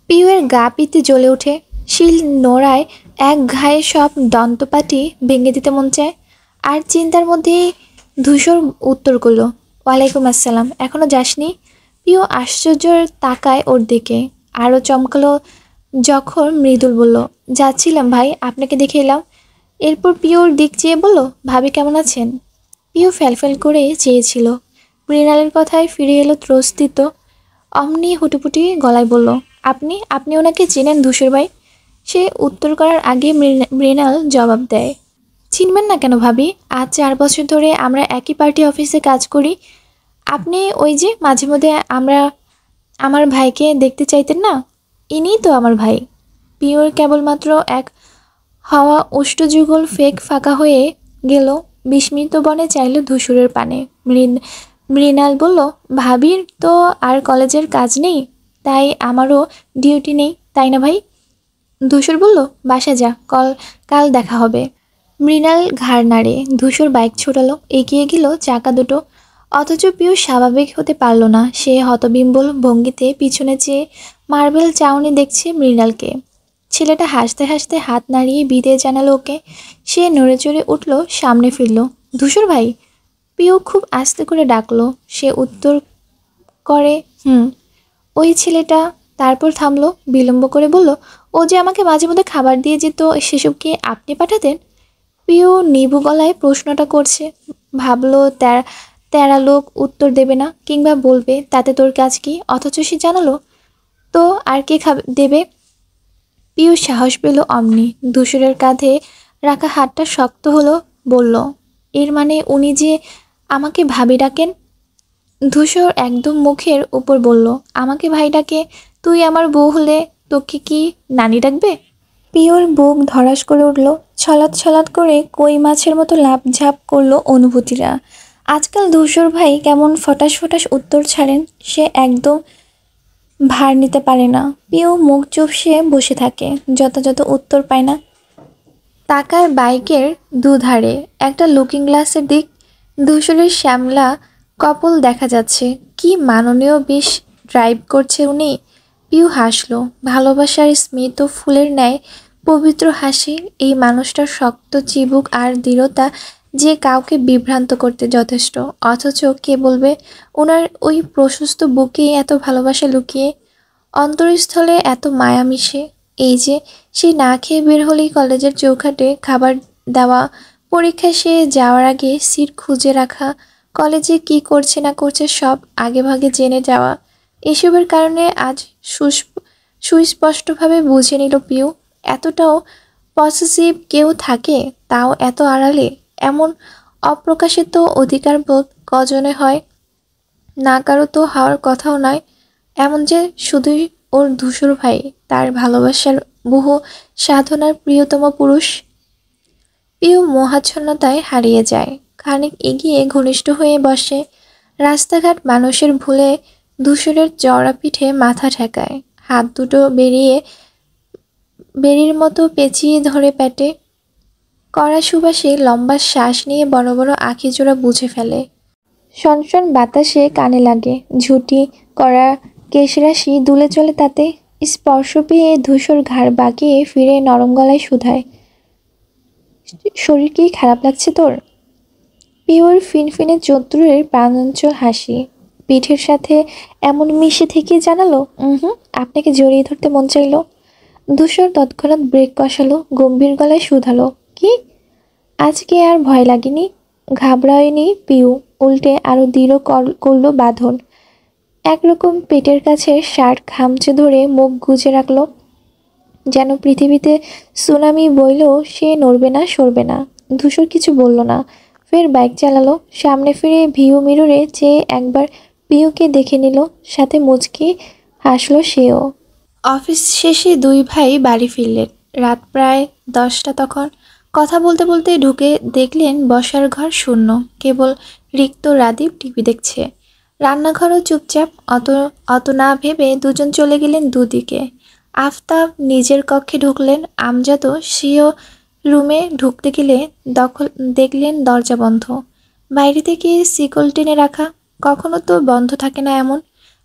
পিউয়ের গা পিতে জ্বলে ওঠে। শিল নোড়ায় এক ঘায়ে সব দন্তপাটি ভেঙে দিতে মন চায়। আর চিন্তার মধ্যেই ধূসর উত্তর করলো, ওয়ালাইকুম আসসালাম, এখনো যাসনি? পিউ আশ্চর্য তাকায় ওর দিকে। আরও চমকালো যখন মৃদুল বলল, যাচ্ছিলাম ভাই, আপনাকে দেখে এলাম। এরপর পিউর দিক চেয়ে বলল, ভাবি কেমন আছেন? পিউ ফ্যালফ্যাল করে চেয়েছিল। মৃণালের কথায় ফিরে এলো ত্রস্তিত। অমনি হুটুপুটি গলায় বলল, আপনি আপনি ওনাকে চেনেন ধূসর ভাই? সে উত্তর করার আগে মৃণাল জবাব দেয়, চিনবেন না কেন ভাবি, আজ 4 বছর ধরে আমরা একই পার্টি অফিসে কাজ করি। আপনি ওই যে মাঝে মধ্যে আমার ভাইকে দেখতে চাইতেন না, ইনিই তো আমার ভাই। পিওর কেবলমাত্র এক হাওয়া অষ্টযুগল ফেক ফাঁকা হয়ে গেল। বিস্মিত বনে চাইল ধূসরের পানে। মৃণাল বলল, ভাবির তো আর কলেজের কাজ নেই, তাই আমারও ডিউটি নেই, তাই না ভাই? ধূসর বলল, বাসা যা, কাল দেখা হবে। মৃণাল ঘাড় নাড়ে। ধূসর বাইক ছোটালো, এগিয়ে গেল চাকা দুটো। অথচ পিউ স্বাভাবিক হতে পারল না। সে হতবিম্বল ভঙ্গিতে পিছনে চেয়ে মার্বেল চাউনি দেখছে মৃণালকে। ছেলেটা হাসতে হাসতে হাত নাড়িয়ে বিদায় জানালো ওকে। সে নড়ে চড়ে উঠল, সামনে ফিরল। ধূসর ভাই? পিউ খুব আস্তে করে ডাকলো। সে উত্তর করে, হুম। ওই ছেলেটা। তারপর থামলো, বিলম্ব করে বলল, ও যে আমাকে মাঝে মধ্যে খাবার দিয়ে যেত, সেসব কি আপনি পাঠাতেন? পিউ নিভু গলায় প্রশ্নটা করছে। ভাবলো তেরা লোক উত্তর দেবে না, কিংবা বলবে তাতে তোর কাজ কি, অথচ সে জানালো তো আর কে দেবে। পিউ সাহস পেল অমনি। ধূসরের কাঁধে রাখা হাতটা শক্ত হলো। বলল, এর মানে উনি যে আমাকে ভাবি ডাকেন? ধূসর একদম মুখের উপর বলল, আমাকে ভাই ডাকে? তুই আমার বউ হলে তোকে কি নানি ডাকবে? পিওর বুক ধড়াস করে উঠল। ছলাৎ ছলাৎ করে কই মাছের মতো লাফ ঝাঁপ করলো অনুভূতিরা। আজকাল ধূসর ভাই কেমন ফটাস ফটাস উত্তর ছাড়েন, সে একদম ভার নিতে পারে না। পিউ মুখ চুপসে বসে থাকে, যথাযথ উত্তর পায় না। তাকার বাইকের দুধারে একটা লুকিং গ্লাসের দিক। ধূসরের শ্যামলা কপল দেখা যাচ্ছে। কি মাননীয় বেশ ড্রাইভ করছে উনি। পিউ হাসলো, ভালোবাসার স্মিত ফুলের ন্যায় পবিত্র হাসি। এই মানুষটার শক্ত চিবুক আর দৃঢ়তা যে কাউকে বিভ্রান্ত করতে যথেষ্ট। অথচ কে বলবে ওনার ওই প্রশস্ত বুকে এত ভালোবাসা লুকিয়ে, অন্তরস্থলে এত মায়া মিশে। এই যে সেই না খেয়ে বের হলেই কলেজের চৌখাটে খাবার দেওয়া, পরীক্ষায় সে যাওয়ার আগে সিট খুঁজে রাখা, কলেজে কি করছে না করছে সব আগেভাগে জেনে যাওয়া, এসবের কারণে আজ সুস্পষ্টভাবে বুঝে নিল পিউ, এতটাও পসেসিভ কেউ থাকে, তাও এত আড়ালে। এমন অপ্রকাশিত অধিকারবোধ কজনে হয়? না কারো তো হওয়ার কথাও নয়। এমন যে শুধুই ওর ধূসর ভাই, তার ভালোবাসার বহু সাধনার প্রিয়তম পুরুষ। পিউ মোহাচ্ছন্নতায় হারিয়ে যায়। খানিক এগিয়ে ঘনিষ্ঠ হয়ে বসে। রাস্তাঘাট মানুষের ভুলে ধূসরের চওড়া পিঠে মাথা ঠেকায়। হাত দুটো বেরির মতো পেঁচিয়ে ধরে পেটে। কড়া সুবাসে লম্বা শ্বাস নিয়ে বড় বড় আঁখি জোড়া বুঝে ফেলে। সনসন বাতাসে কানে লাগে। ঝুঁটি করা কেশরাশি দুলে চলে তাতে। স্পর্শ পেয়ে ধূসর ঘাড় বাঁকিয়ে ফিরে নরম গলায় শুধায়, শরীর কি খারাপ লাগছে তোর? পিওর ফিনফিনে চতুরের প্রাণাঞ্চল হাসি পিঠের সাথে এমন মিশে থেকে জানালো, হুম, আপনাকে জড়িয়ে ধরতে মন চাইলো। ধূসর তৎক্ষণাৎ ব্রেক কষালো, গম্ভীর গলায় শুধালো, কি? আজকে আর ভয় লাগেনি? ঘাবড়ায়নি পিউ, উল্টে আরো দৃঢ় করলো বাঁধন। একরকম পেটের কাছে শার্ট খামচে ধরে মুখ গুজে রাখলো, যেন পৃথিবীতে সুনামি বইলেও সে নড়বে না সরবে না। ধূসর কিছু বলল না, ফের বাইক চালালো। সামনে ফিরে ভিউ মিররে চেয়ে একবার পিউকে দেখে নিল, সাথে মুচকি হাসলো সেও। অফিস শেষে দুই ভাই বাড়ি ফিরলেন। রাত প্রায় 10টা তখন। কথা বলতে বলতে ঢুকে দেখলেন বসার ঘর শূন্য, কেবল রিক্ত রাদীপ টিভি দেখছে। রান্নাঘরও চুপচাপ। অত অত না ভেবে দুজন চলে গেলেন দুদিকে। আফতাব নিজের কক্ষে ঢুকলেন, আমজাদও সেও রুমে ঢুকতে গেলে দেখলেন দরজা বন্ধ। বাইরে থেকে শিকল টেনে রাখা, কখনো তো বন্ধ থাকে না এমন।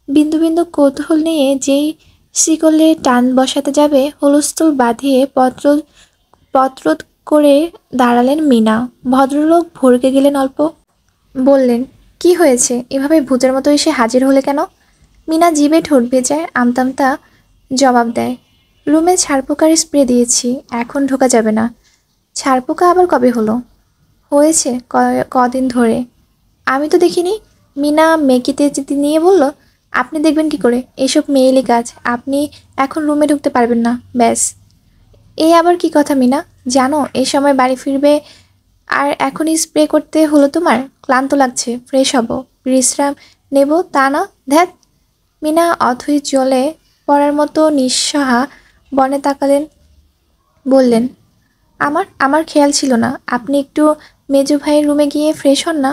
বিন্দু বিন্দু কৌতূহল নিয়ে যেই শিকলে টান বসাতে যাবে, হুলস্থুল বাঁধিয়ে পত্রোধ করে দাঁড়ালেন মিনা। ভদ্রলোক ভড়কে গেলেন অল্প। বললেন, কি হয়েছে, এভাবে ভূতের মতো এসে হাজির হলে কেন? মিনা জিভে ঠোঁট ভেজায় আমতামতা জবাব দেয়, রুমে ছারপোকার স্প্রে দিয়েছি, এখন ঢোকা যাবে না। ছারপোকা আবার কবে হলো? হয়েছে কদিন ধরে। আমি তো দেখিনি। মিনা মেকিতে নিয়ে বলল, আপনি দেখবেন কি করে, এসব মেয়েলি কাজ। আপনি এখন রুমে ঢুকতে পারবেন না, ব্যাস। এই আবার কি কথা মিনা? জানো এই সময় বাড়ি ফিরবে আর এখনই স্প্রে করতে হলো তোমার? ক্লান্ত লাগছে, ফ্রেশ হব, বিশ্রাম নেব, তা না? ধ্যাত। মিনা অথই জলে পড়ার মতো নিঃসহা বনে তাকালেন। বললেন, আমার আমার খেয়াল ছিল না। আপনি একটু মেজো ভাইয়ের রুমে গিয়ে ফ্রেশ হন না।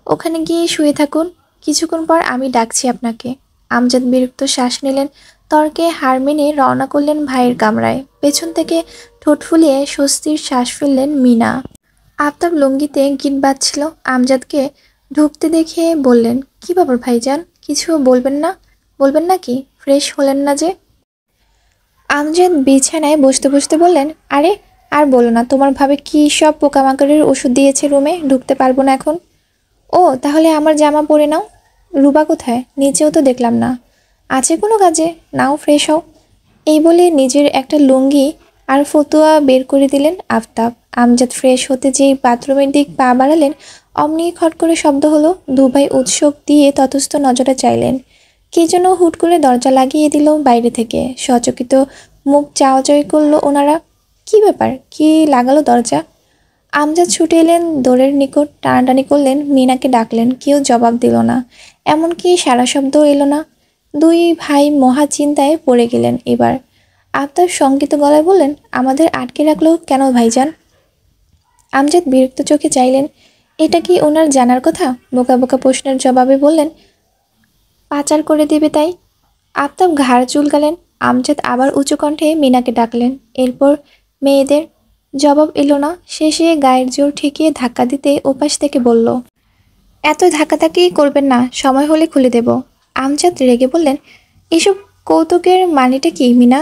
ওখানে গিয়ে শুয়ে থাকুন, কিছুক্ষণ পর আমি ডাকছি আপনাকে। আমজাদ বিরক্ত শ্বাস নিলেন। তর্কে হার মেনে রওনা করলেন ভাইয়ের কামরায়। পেছন থেকে ঠোঁট ফুলিয়ে স্বস্তির শ্বাস ফেললেন মিনা। আফতাব লুঙ্গিতে গিট বাজছিল। আমজাদকে ঢুকতে দেখে বললেন, কি ব্যাপার ভাইজান, কিছু বলবেন না কি? ফ্রেশ হলেন না যে? আমজাদ বিছানায় বসতে বসতে বললেন, আরে আর বলো না, তোমার ভাবে কি সব পোকামাকড়ের ওষুধ দিয়েছে রুমে, ঢুকতে পারবো না এখন। ও তাহলে আমার জামা পরে নাও। রুবা কোথায়? নিচেও তো দেখলাম না। আছে কোনো কাজে? নাও ফ্রেশ হও। এই বলে নিজের একটা লুঙ্গি আর ফতুয়া বের করে দিলেন আফতাব। আমজাদ ফ্রেশ হতে যেই বাথরুমের দিক পা বাড়ালেন, অমনি খট করে শব্দ হলো। দুভাই উৎসুক দিয়ে ততস্থ নজরে চাইলেন। কে যেন হুট করে দরজা লাগিয়ে দিল বাইরে থেকে। সচকিত মুখ চাওয়াচাওয়ি করলো ওনারা। কি ব্যাপার, কি লাগালো দরজা? আমজাদ ছুটে এলেন দোরের নিকট, টানাটানি করলেন, মিনাকে ডাকলেন, কেউ জবাব দিল না, এমনকি সারা শব্দও এলো না। দুই ভাই মহা চিন্তায় পড়ে গেলেন এবার। আফতাব শঙ্কিত গলায় বললেন, আমাদের আটকে রাখলো কেন ভাইজান? আমজাদ বিরক্ত চোখে চাইলেন। এটা কি ওনার জানার কথা? বোকা বোকা প্রশ্নের জবাবে বললেন, পাচার করে দেবে তাই। আফতাব ঘাড় চুলকালেন। আমজাদ আবার উঁচু কণ্ঠে মিনাকে ডাকলেন। এরপর মেয়েদের জবাব এলো না। শেষে গায়ের জোর ঠেকিয়ে ধাক্কা দিতে ওপাশ থেকে বলল, এত ধাক্কাধাক্কি করবেন না, সময় হলে খুলে দেব। আমজাদ রেগে বললেন, এসব কৌতুকের মানেটা কি মিনা?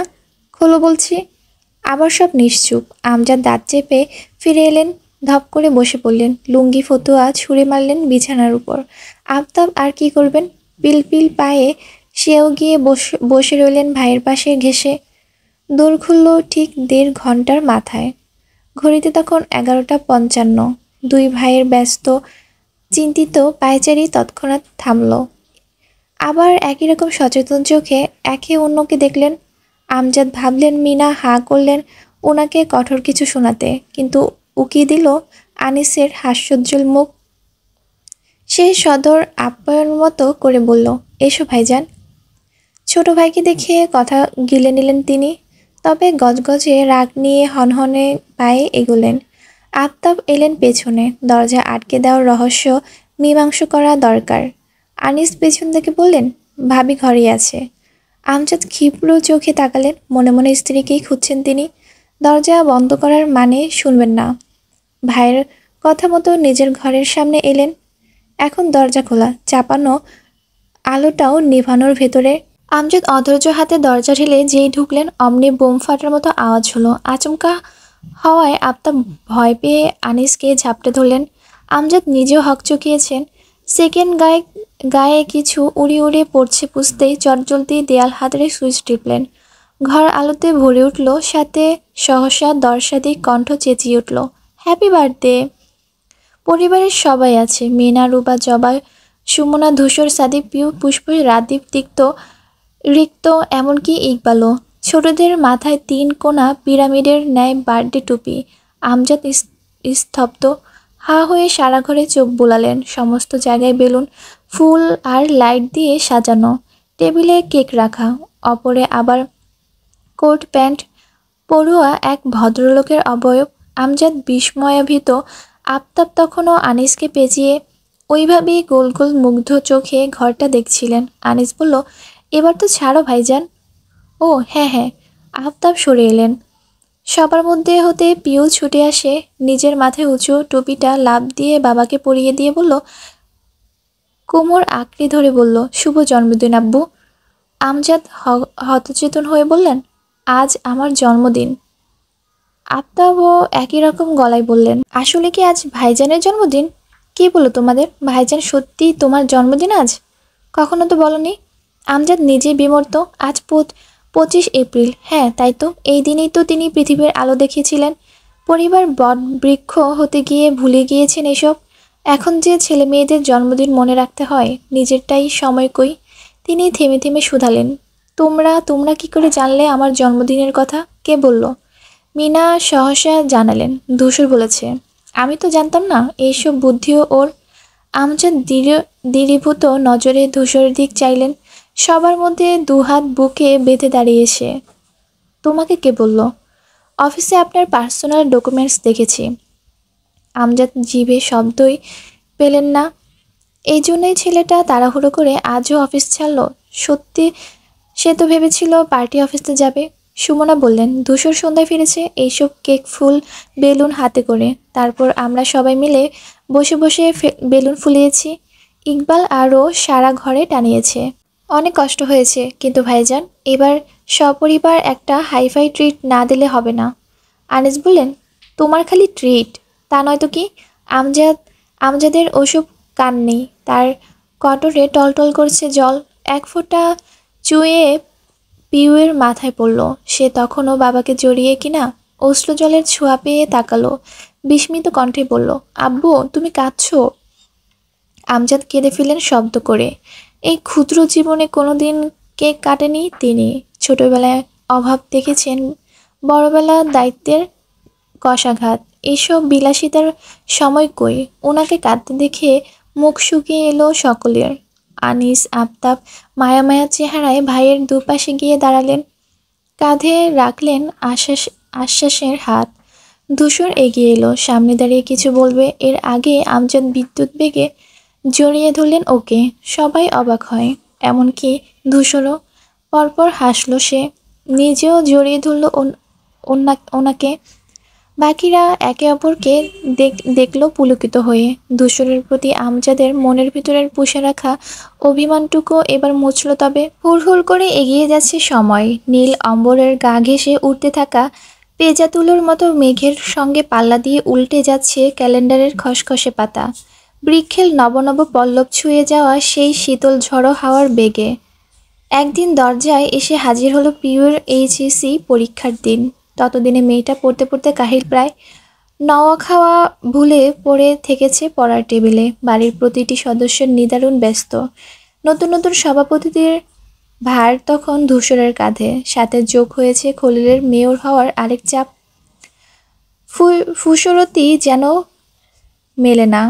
খোলো বলছি। আবার সব নিশ্চুপ। আমজাদ দাঁত চেপে ফিরে এলেন, ধপ করে বসে পড়লেন, লুঙ্গি ফতুয়া ছুঁড়ে মারলেন বিছানার উপর। আফতাব আর কি করবেন? পিলপিল পায়ে সেও গিয়ে বসে বসে রইলেন ভাইয়ের পাশে ঘেঁষে। দোর খুলল ঠিক 1.5 ঘন্টার মাথায়। ঘড়িতে তখন 11টা 55। দুই ভাইয়ের ব্যস্ত চিন্তিত পায়চারি তৎক্ষণাৎ থামল। আবার একই রকম সচেতন চোখে একে অন্যকে দেখলেন। আমজাদ ভাবলেন মিনা হাঁ করলেন ওনাকে কঠোর কিছু শোনাতে, কিন্তু উকিয়ে দিল আনিসের হাস্যোজ্জ্বল মুখ। সে সদর আপ্যায়ন মতো করে বলল, এসো ভাইজান। ছোট ভাইকে দেখে কথা গিলে নিলেন তিনি, তবে গজগজে রাগ নিয়ে হনহনে পায়ে এগোলেন। আফতাব এলেন পেছনে। দরজা আটকে দেওয়ার রহস্য মীমাংস করা দরকার। আনিস পেছন থেকে বললেন, ভাবি ঘরেই আছে। আমজাদ ক্ষিপ্র চোখে তাকালেন, মনে মনে স্ত্রীকেই খুঁজছেন তিনি। দরজা বন্ধ করার মানে শুনবেন না। ভাইয়ের কথা মতো নিজের ঘরের সামনে এলেন। এখন দরজা খোলা, চাপানো আলোটাও নেভানোর ভেতরে। আমজাদ অধৈর্য হাতে দরজা ঠেলে যেই ঢুকলেন, অমনি বোম ফাটার মতো আওয়াজ হলো। আচমকা হওয়ায় আফতাব ভয় পেয়ে আনিসকে ঝাপটে ধরলেন। আমজাদ নিজেও হকচকিয়েছেন। সেকেন্ড গায়ে গায়ে কিছু উড়ে উড়ে পড়ছে বুঝতেই চটজলদি দেয়াল হাতড়ে সুইচ টিপলেন। ঘর আলোতে ভরে উঠল, সাথে সহসা দর্শাদিক কণ্ঠ চেঁচিয়ে উঠল, হ্যাপি বার্থডে। পরিবারের সবাই আছে, মিনা, রুবা, জবা, সুমনা, ধূসর, সাদিক, পিউ, পুষ্প, রাদীপ, তিক্ত, রিক্ত, এমনকি ইকবালও। ছোটদের মাথায় 3 কোণা পিরামিডের ন্যায় বার্থডে টুপি। আমজাদ স্তব্ধ, হা হয়ে সারা ঘরে চোখ বুলালেন। সমস্ত জায়গায় বেলুন, ফুল আর লাইট দিয়ে সাজানো। টেবিলে কেক রাখা, অপরে আবার কোট প্যান্ট পড়ুয়া এক ভদ্রলোকের অবয়ব। আমজাদ বিস্ময়াভীত। আফতাব তখনও আনিসকে পেঁচিয়ে ওইভাবেই গোল গোল মুগ্ধ চোখে ঘরটা দেখছিলেন। আনিস বলল, এবার তো ছাড়ো ভাইজান। ও হ্যাঁ হ্যাঁ। আফতাব সরে এলেন। সবার মধ্যে হতে পিউ ছুটে আসে, নিজের মাথায় উঁচু টুপিটা লাফ দিয়ে বাবাকে পরিয়ে দিয়ে বলল, কোমর আঁকড়ে ধরে বলল, শুভ জন্মদিন আব্বু। আমজাদ হতচেতন হয়ে বললেন, আজ আমার জন্মদিন। আফতাবও একই রকম গলায় বললেন, আসলে কি আজ ভাইজানের জন্মদিন? কে বললো তোমাদের? ভাইজান সত্যি তোমার জন্মদিন আজ? কখনো তো বলনি। আমজাদ নিজে বিমর্ত। আজ 25 এপ্রিল। হ্যাঁ তাই তো, এই দিনেই তো তিনি পৃথিবীর আলো দেখিয়েছিলেন। পরিবার বট বৃক্ষ হতে গিয়ে ভুলে গিয়েছেন এসব। এখন যে ছেলে মেয়েদের জন্মদিন মনে রাখতে হয়, নিজেরটাই সময় কই। তিনি থেমে থেমে শুধালেন, তোমরা কি করে জানলে আমার জন্মদিনের কথা? কে বলল? মিনা সহসা জানালেন, ধূসর বলেছে। আমি তো জানতাম না। এইসব বুদ্ধিও ওর। আমজাদ দৃঢ়ীভূত নজরে ধূসরের দিক চাইলেন। সবার মধ্যে দুহাত বুকে বেঁধে দাঁড়িয়ে সে। তোমাকে কে বলল? অফিসে আপনার পার্সোনাল ডকুমেন্টস দেখেছি। আমজাদ জিভে শব্দই পেলেন না। এই জন্যই ছেলেটা তাড়াহুড়ো করে আজও অফিস ছাড়ল। সত্যি সে তো ভেবেছিল পার্টি অফিসে যাবে। সুমনা বললেন, ধূসর সন্ধ্যায় ফিরেছে, এইসব কেক, ফুল, বেলুন হাতে করে। তারপর আমরা সবাই মিলে বসে বসে বেলুন ফুলিয়েছি। ইকবাল আরও সারা ঘরে টানিয়েছে। অনেক কষ্ট হয়েছে, কিন্তু ভাইজান এবার সপরিবার একটা হাইফাই ট্রিট না দিলে হবে না। আনিস বললেন, তোমার খালি ট্রিট, তা নয়তো কি? আমজাদের ওসব কান নেই, তার কটরে টলটল করছে জল। এক ফোঁটা চুয়ে পিউয়ের মাথায় পড়ল। সে তখনও বাবাকে জড়িয়ে কিনা অশ্রু জলের ছোঁয়া পেয়ে তাকালো। বিস্মিত কণ্ঠে বলল, আব্বু তুমি কাঁদছো? আমজাদ কেঁদে ফেলেন শব্দ করে। এই ক্ষুদ্র জীবনে কোনোদিন কেক কাটেনি তিনি। ছোটবেলায় অভাব দেখেছেন, বড়বেলা দায়িত্বের কষাঘাত। এসব বিলাসিতার সময় কই। ওনাকে কাঁদতে দেখে মুখ শুকিয়ে এলো সকলের। আনিস আফতাব মায়া মায়া চেহারায় ভাইয়ের দুপাশে গিয়ে দাঁড়ালেন, কাঁধে রাখলেন আশ্বাসের হাত। ধূসর এগিয়ে এলো, সামনে দাঁড়িয়ে কিছু বলবে এর আগে আমজাদ বিদ্যুৎ বেগে জড়িয়ে ধরলেন ওকে। সবাই অবাক হয়, এমনকি ধূসরও। পরপর হাসলো সে, নিজেও জড়িয়ে ধরল ওনাকে। বাকিরা একে অপরকে দেখলো পুলকিত হয়ে। ধূসরের প্রতি আমজাদের মনের ভিতরের পুষে রাখা অভিমানটুকু এবার মুছল। তবে হুড়হুড় করে এগিয়ে যাচ্ছে সময়। নীল অম্বরের গা ঘেঁষে উঠতে থাকা পেঁজা তুলোর মতো মেঘের সঙ্গে পাল্লা দিয়ে উল্টে যাচ্ছে ক্যালেন্ডারের খসখসে পাতা। বৃক্ষের নবনব পল্লব ছুঁয়ে যাওয়া সেই শীতল ঝড়ো হাওয়ার বেগে। একদিন দরজায় এসে হাজির হলো পিউর এইচএসসি পরীক্ষার দিন। ততদিনে মেয়েটা পড়তে পড়তে কাহিল প্রায়। নওয়া খাওয়া ভুলে পড়ে থেকেছে পড়ার টেবিলে। বাড়ির প্রতিটি সদস্যের নিদারুণ ব্যস্ত। নতুন নতুন সভাপতিদের ভার তখন ধূসরের কাঁধে। সাথে যোগ হয়েছে খলিলের মেয়র হওয়ার আরেক চাপ। ফুসরতি যেন মেলে না।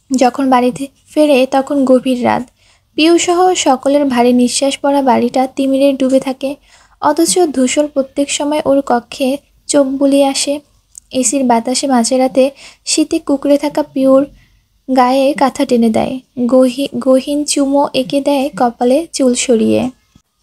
যখন বাড়িতে ফেরে তখন গভীর রাত। পিউসহ সকলের ভারী নিঃশ্বাস পড়া বাড়িটা তিমিরে ডুবে থাকে। অথচ ধূসর প্রত্যেক সময় ওর কক্ষে চোখ বুলিয়ে আসে। এসির বাতাসে মাঝরাতে শীতে কুঁকড়ে থাকা পিউর গায়ে কাঁথা টেনে দেয়। গহীন চুমো এঁকে দেয় কপালে চুল সরিয়ে।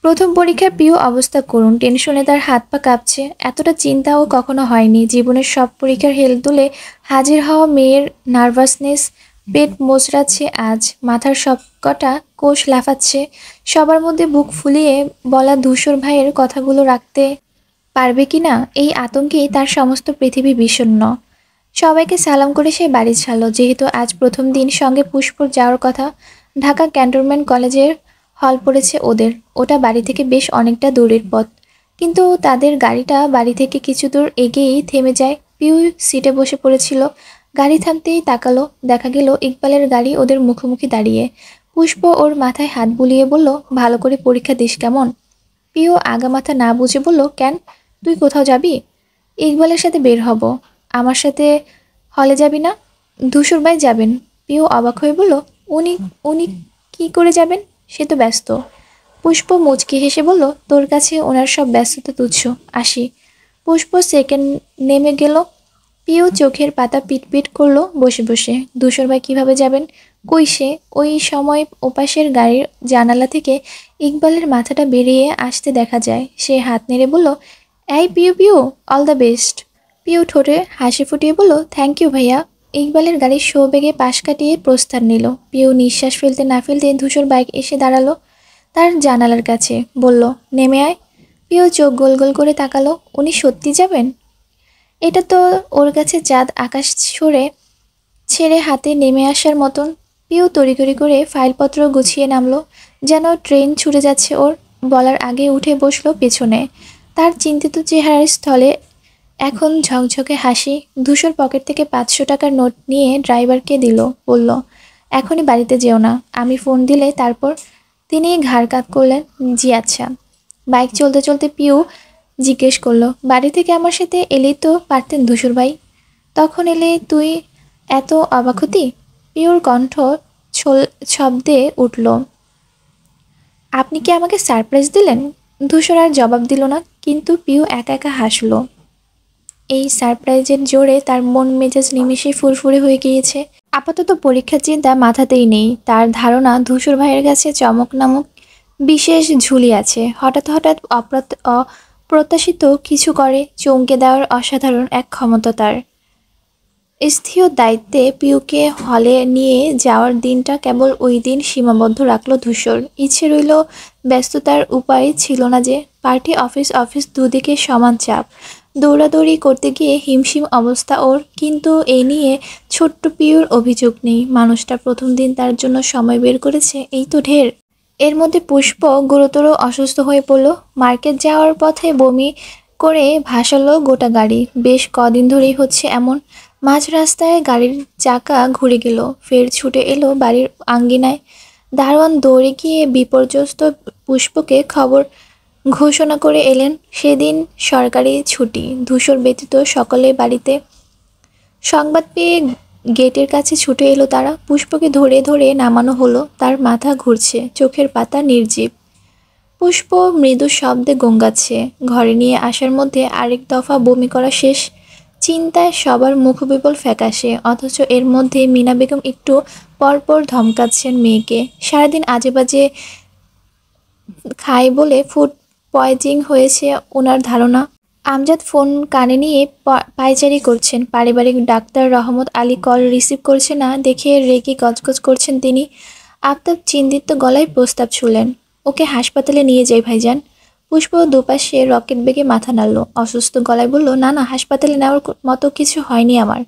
প্রথম পরীক্ষার পিউ অবস্থা করুন, টেনশনে তার হাত পা কাঁপছে। এতটা চিন্তাও কখনো হয়নি। জীবনের সব পরীক্ষার হেলদোলে হাজির হওয়া মেয়ের নার্ভাসনেস পেট মোচড়াচ্ছে আজ। মাথার সবকটা কোষ লাফাচ্ছে। সবার মধ্যে বুক ফুলিয়ে বলা ধূসর ভাইয়ের কথাগুলো রাখতে পারবে কিনা এই আতঙ্কেই তার সমস্ত পৃথিবী বিষণ্ণ। সবাইকে সালাম করে সে বাড়ি ছাড়ল। যেহেতু আজ প্রথম দিন, সঙ্গে পুষ্পর যাওয়ার কথা। ঢাকা ক্যান্টনমেন্ট কলেজের হল পড়েছে ওদের। ওটা বাড়ি থেকে বেশ অনেকটা দূরের পথ, কিন্তু তাদের গাড়িটা বাড়ি থেকে কিছু দূর এগিয়েই থেমে যায়। পিউ সিটে বসে পড়েছিল। গাড়ি থামতেই তাকালো, দেখা গেল ইকবালের গাড়ি ওদের মুখোমুখি দাঁড়িয়ে। পুষ্প ওর মাথায় হাত বুলিয়ে বলল, ভালো করে পরীক্ষা দিস কেমন? পিউ আগামাথা না বুঝে বলল, কেন, তুই কোথাও যাবি? ইকবালের সাথে বের হব। আমার সাথে হলে যাবি না? ধূসর ভাই যাবেন। পিউ অবাক হয়ে বলল, উনি উনি কি করে যাবেন? সে তো ব্যস্ত। পুষ্প মুচকি হেসে বলল, তোর কাছে ওনার সব ব্যস্ততা তুচ্ছ, আসি। পুষ্প সেকেন্ড নেমে গেল। পিউ চোখের পাতা পিটপিট করলো বসে বসে। ধূসর ভাই কীভাবে যাবেন? কই সে? ওই সময় ওপাশের গাড়ির জানালা থেকে ইকবালের মাথাটা বেরিয়ে আসতে দেখা যায়। সে হাত নেড়ে বলল, এই Piu Piu, all the best. Piu ঠোঁটে হাসি ফুটিয়ে বলল, থ্যাংক ইউ ভাইয়া। ইকবালের গাড়ির সৌবেগে পাশ কাটিয়ে প্রস্থান নিল। পিউ নিঃশ্বাস ফেলতে না ফেলতে ধূসর বাইক এসে দাঁড়ালো তার জানালার কাছে। বলল, নেমে আয়। পিউ চোখ গোল গোল করে তাকালো। উনি সত্যি যাবেন? এটা তো ওর কাছে চাঁদ আকাশ ছেড়ে হাতে নেমে আসার মতন। পিউ তড়িঘড়ি করে ফাইলপত্র গুছিয়ে নামলো, যেন ট্রেন ছুটে যাচ্ছে ওর। বলার আগে উঠে বসলো পেছনে। তার চিন্তিত চেহারার স্থলে এখন ঝকঝকে হাসি। ধূসর পকেট থেকে 500 টাকার নোট নিয়ে ড্রাইভারকে দিল। বলল, এখনই বাড়িতে যেও না, আমি ফোন দিলে তারপর। তিনি ঘাড় কাত করলেন, জি আচ্ছা। বাইক চলতে চলতে পিউ জিজ্ঞেস করলো, বাড়ি থেকে আমার সাথে এলেই তো পারতেন ধূসর ভাই, তখন এলে তুই এত অবাক হতি? পিউর কণ্ঠ শব্দে উঠল, আপনি কি আমাকে সারপ্রাইজ দিলেন? ধূসর আর জবাব দিল না, কিন্তু পিউ একা একা হাসলো। এই সারপ্রাইজের জোরে তার মন মেজাজ নিমেষে ফুরফুরে হয়ে গিয়েছে। আপাতত পরীক্ষার চিন্তা মাথাতেই নেই। তার ধারণা ধূসর ভাইয়ের কাছে চমক নামক বিশেষ ঝুলি আছে। হঠাৎ হঠাৎ অপ্রত্যাশিত কিছু করে চমকে দেওয়ার অসাধারণ এক ক্ষমতা তার। স্থির দায়িত্বে পিউকে হলে নিয়ে যাওয়ার দিনটা কেবল ওই দিন সীমাবদ্ধ রাখল ধূসর। ইচ্ছে রইল, ব্যস্ততার উপায় ছিল না যে। পার্টি, অফিস অফিস দুদিকে সমান চাপ। দৌড়াদৌড়ি করতে গিয়ে হিমশিম অবস্থা ওর। কিন্তু এই নিয়ে ছোট্ট পিউর অভিযোগ নেই। মানুষটা প্রথম দিন তার জন্য সময় বের করেছে, এই তো ঢের। এর মধ্যে পুষ্প গুরুতর অসুস্থ হয়ে পড়ল। মার্কেট যাওয়ার পথে বমি করে ভাসালো গোটা গাড়ি। বেশ কদিন ধরেই হচ্ছে এমন। মাঝ রাস্তায় গাড়ির চাকা ঘুরে গেল, ফের ছুটে এলো বাড়ির আঙ্গিনায়। দারোয়ান দৌড়ে গিয়ে বিপর্যস্ত পুষ্পকে খবর ঘোষণা করে এলেন। সেদিন সরকারি ছুটি, ধূসর ব্যতীত সকলে বাড়িতে। সংবাদ পেয়ে গেটের কাছে ছুটে এলো তারা। পুষ্পকে ধরে ধরে নামানো হলো। তার মাথা ঘুরছে, চোখের পাতা নির্জীব। পুষ্প মৃদু শব্দে গঙ্গাচ্ছে। ঘরে নিয়ে আসার মধ্যে আরেক দফা বমি করা শেষ। চিন্তায় সবার মুখবিবল ফ্যাকাশে। অথচ এর মধ্যে মিনা বেগম একটু পরপর ধমকাচ্ছেন মেয়েকে। সারাদিন আজেবাজে খায় বলে ফুড পয়জিং হয়েছে ওনার ধারণা। আমজাদ ফোন কানে নিয়ে পায়চারি করছেন। পারিবারিক doctor Rahmat Ali call receive করছে না দেখে রেগে গজগজ করছেন তিনি। আফতাব চিন্তিত গলায় প্রস্তাব ছুড়লেন, ওকে হাসপাতালে নিয়ে যাই ভাইজান। পুষ্প দুপাশে রকেট বেগে মাথা নাড়ল। অসুস্থ গলায় বলল, না না, হাসপাতালে নেওয়ার মতো কিছু হয়নি আমার।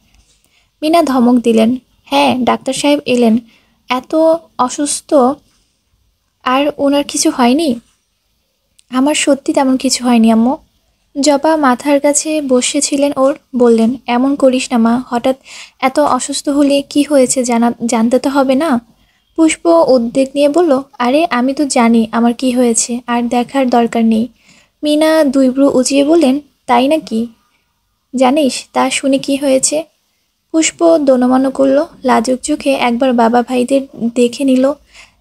মিনা ধমক দিলেন, হ্যাঁ ডাক্তার সাহেব এলেন, এত অসুস্থ আর ওনার কিছু হয়নি? আমার সত্যি তেমন কিছু হয়নি আম্মু। জবা মাথার কাছে বসেছিলেন ওর, বললেন, এমন করিস না মা, হঠাৎ এত অসুস্থ হলে কি হয়েছে জানতে তো হবে না। পুষ্প উদ্বেগ নিয়ে বলল, আরে আমি তো জানি আমার কি হয়েছে, আর দেখার দরকার নেই। মিনা দুই ভ্রু উঁচিয়ে বললেন, তাই নাকি? জানিস তা শুনে কি হয়েছে? পুষ্প দোনমানো করল, লাজুক চোখে একবার বাবা ভাইদের দেখে নিল।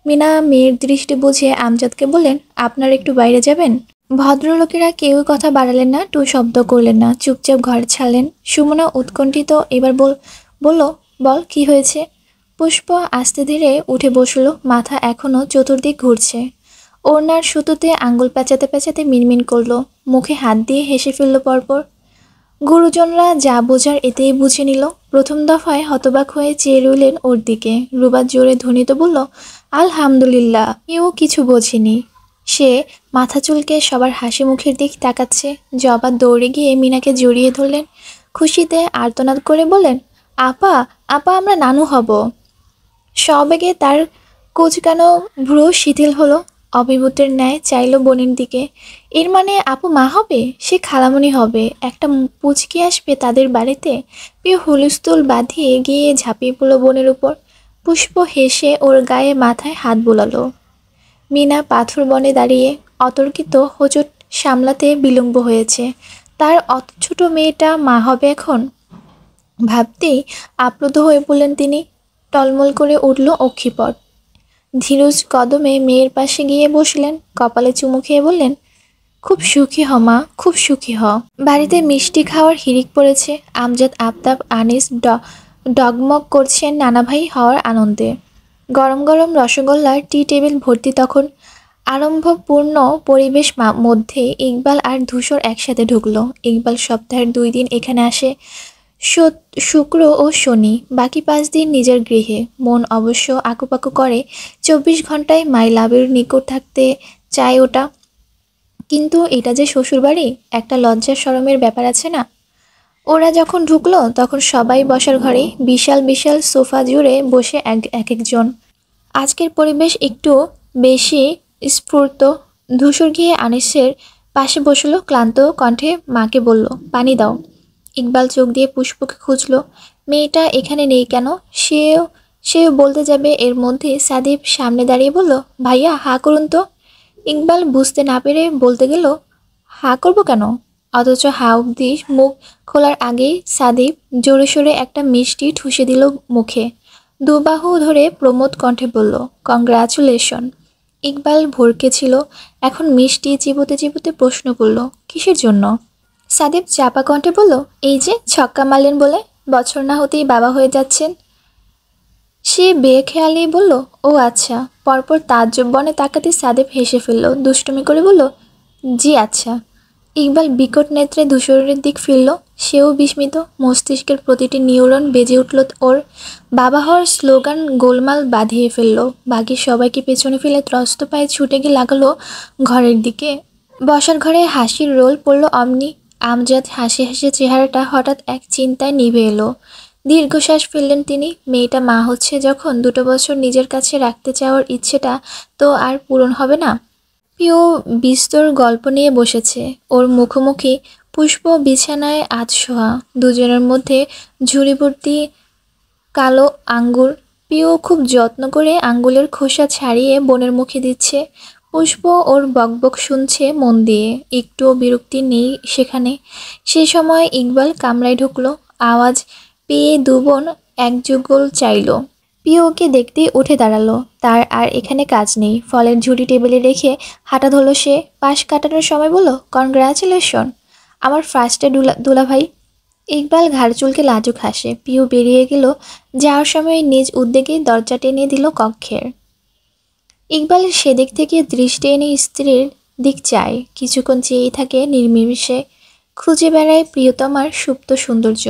মিনা মেয়ের দৃষ্টি বুঝে আমজাদকে বললেন, আপনারা একটু বাইরে যাবেন। ভদ্রলোকেরা কেউই কথা বাড়ালেন না, টু শব্দ করলেন না, চুপচাপ ঘর ছাড়লেন। সুমনা উৎকণ্ঠিত এবার বলল, বল কি হয়েছে? পুষ্প আস্তে ধীরে উঠে বসলো, মাথা এখনো চতুর্দিক ঘুরছে। ওড়নার সুতোতে আঙ্গুল পেঁচাতে পেঁচাতে মিনমিন করলো, মুখে হাত দিয়ে হেসে ফেলল পরপর। গুরুজনরা যা বোঝার এতেই বুঝে নিল। প্রথম দফায় হতবাক হয়ে চেয়ে রইলেন ওর দিকে। রুবাত জোরে ধ্বনিত বলল, আলহামদুলিল্লাহ। কেউ কিছু বোঝেনি। সে মাথা চুলকে সবার হাসি মুখের দিক তাকাচ্ছে। জবা দৌড়ে গিয়ে মিনাকে জড়িয়ে ধরলেন, খুশিতে আর্তনাদ করে বললেন, আপা আপা, আমরা নানু হব। সবেগে তার কোচকানো ভ্রু শিথিল হলো। অভিভূতের ন্যায় চাইল বোনের দিকে। এর মানে আপু মা হবে? সে খালামণি হবে? একটা পুচকি আসবে তাদের বাড়িতে? প্রিয় হুলস্থুল বাঁধিয়ে গিয়ে ঝাঁপিয়ে পড়ল বোনের উপর। পুষ্প হেসে ওর গায়ে মাথায় হাত বোলালো। মিনা পাথর বনে দাঁড়িয়ে অতর্কিত হোঁচট সামলাতে বিলম্ব হয়েছে। তার অত ছোট মেয়েটা মা হবে এখন? ভাবতেই আপ্লুত হয়ে পড়লেন তিনি। টলমল করে উঠল অক্ষিপট। ধীরজ কদমে মেয়ের পাশে গিয়ে বসলেন, কপালে চুমু খেয়ে বললেন, খুব সুখী হ মা, খুব সুখী হ। বাড়িতে মিষ্টি খাওয়ার হিড়িক পড়েছে। আমজাদ, আফতাব, আনিস ডগমগ করছেন নানা ভাই হওয়ার আনন্দে। গরম গরম রসগোল্লার টি টেবিল ভর্তি তখন। আরম্ভপূর্ণ পরিবেশ মধ্যে ইকবাল আর ধূসর একসাথে ঢুকলো। ইকবাল সপ্তাহের 2 দিন এখানে আসে, শুক্র ও শনি। বাকি 5 দিন নিজের গৃহে। মন অবশ্য আকুপাকু করে, 24 ঘন্টায় মাই লাভের নিকট থাকতে চায় ওটা। কিন্তু এটা যে শ্বশুরবাড়ি, একটা লজ্জা শরমের ব্যাপার আছে না? ওরা যখন ঢুকলো তখন সবাই বসার ঘরে, বিশাল বিশাল সোফা জুড়ে বসে একজন। আজকের পরিবেশ একটু বেশি স্ফূর্ত। ধূসর গিয়ে আনিসের পাশে বসলো, ক্লান্ত কণ্ঠে মাকে বলল, পানি দাও। ইকবাল চোখ দিয়ে পুষ্পকে খুঁজলো, মেয়েটা এখানে নেই কেন? সেও বলতে যাবে, এর মধ্যে সাদিব সামনে দাঁড়িয়ে বলল, ভাইয়া হা করুন তো। ইকবাল বুঝতে না পেরে বলতে গেল, হা করবো কেন? অথচ হা অব্দি মুখ খোলার আগেই সাদিব জোরে সোরে একটা মিষ্টি ঠুসে দিল মুখে। দুবাহু ধরে প্রমোদ কণ্ঠে বলল, কংগ্রাচুলেশন। ইকবাল ভরকে ছিল, এখন মিষ্টি চিবোতে চিবোতে প্রশ্ন করল, কিসের জন্য? সাদিব চাপা কণ্ঠে বলল, এই যে ছক্কা মারলেন বলে, বছর না হতেই বাবা হয়ে যাচ্ছেন। সে বেখেয়ালি বলল, ও আচ্ছা। পরপর তাজ্জব বনে তাকাতে সাদেব হেসে ফেলল, দুষ্টুমি করে বলল, জি আচ্ছা। ইকবাল বিকট নেত্রে ধূসরের দিক ফিরল। সেও বিস্মিত। মস্তিষ্কের প্রতিটি নিউরন বেজে উঠল ওর। বাবা হওয়ার স্লোগান গোলমাল বাঁধিয়ে ফেলল। বাকি সবাইকে পেছনে ফেলে ত্রস্ত পায়ে ছুটে গিয়ে লাগালো ঘরের দিকে। বসার ঘরে হাসির রোল পড়ল অমনি। আমজাদ হাসি হাসি চেহারাটা হঠাৎ এক চিন্তায় নিভে এলো। দীর্ঘশ্বাস ফেললেন তিনি। মেয়েটা মা হচ্ছে যখন 2 বছর নিজের কাছে রাখতে চাওয়ার ইচ্ছেটা তো আর পূরণ হবে না। প্রিয় বিস্তর গল্প নিয়ে বসেছে। ওর মুখোমুখি পুষ্প বিছানায় আধশোয়া, দুজনের মধ্যে ঝুড়িভর্তি কালো আঙ্গুর। প্রিয় খুব যত্ন করে আঙ্গুলের খোসা ছাড়িয়ে বোনের মুখে দিচ্ছে। পুষ্প ওর বকবক শুনছে মন দিয়ে, একটুও বিরক্তি নেই সেখানে। সে সময় ইকবাল কামরায় ঢুকলো। আওয়াজ পেয়ে দু বোন একযুগল চাইল। প্রিয় ওকে দেখতেই উঠে দাঁড়ালো। তার আর এখানে কাজ নেই। ফলের ঝুড়ি টেবিলে রেখে হাঁটা ধরল সে। পাশ কাটানোর সময় বলল, কনগ্রাচুলেশন আমার ফার্স্টে দুলাভাই। ইকবাল ঘাড় চুলকে লাজুক হাসে। পিউ বেরিয়ে গেল। যাওয়ার সময় নিজ উদ্যোগে দরজা টেনে দিল কক্ষের। ইকবাল সেদিক থেকে দৃষ্টি এনে স্ত্রীর দিক চায়। কিছুক্ষণ চেয়েই থাকে নির্নিমেষে। খুঁজে বেড়ায় প্রিয়তমার সুপ্ত সৌন্দর্য।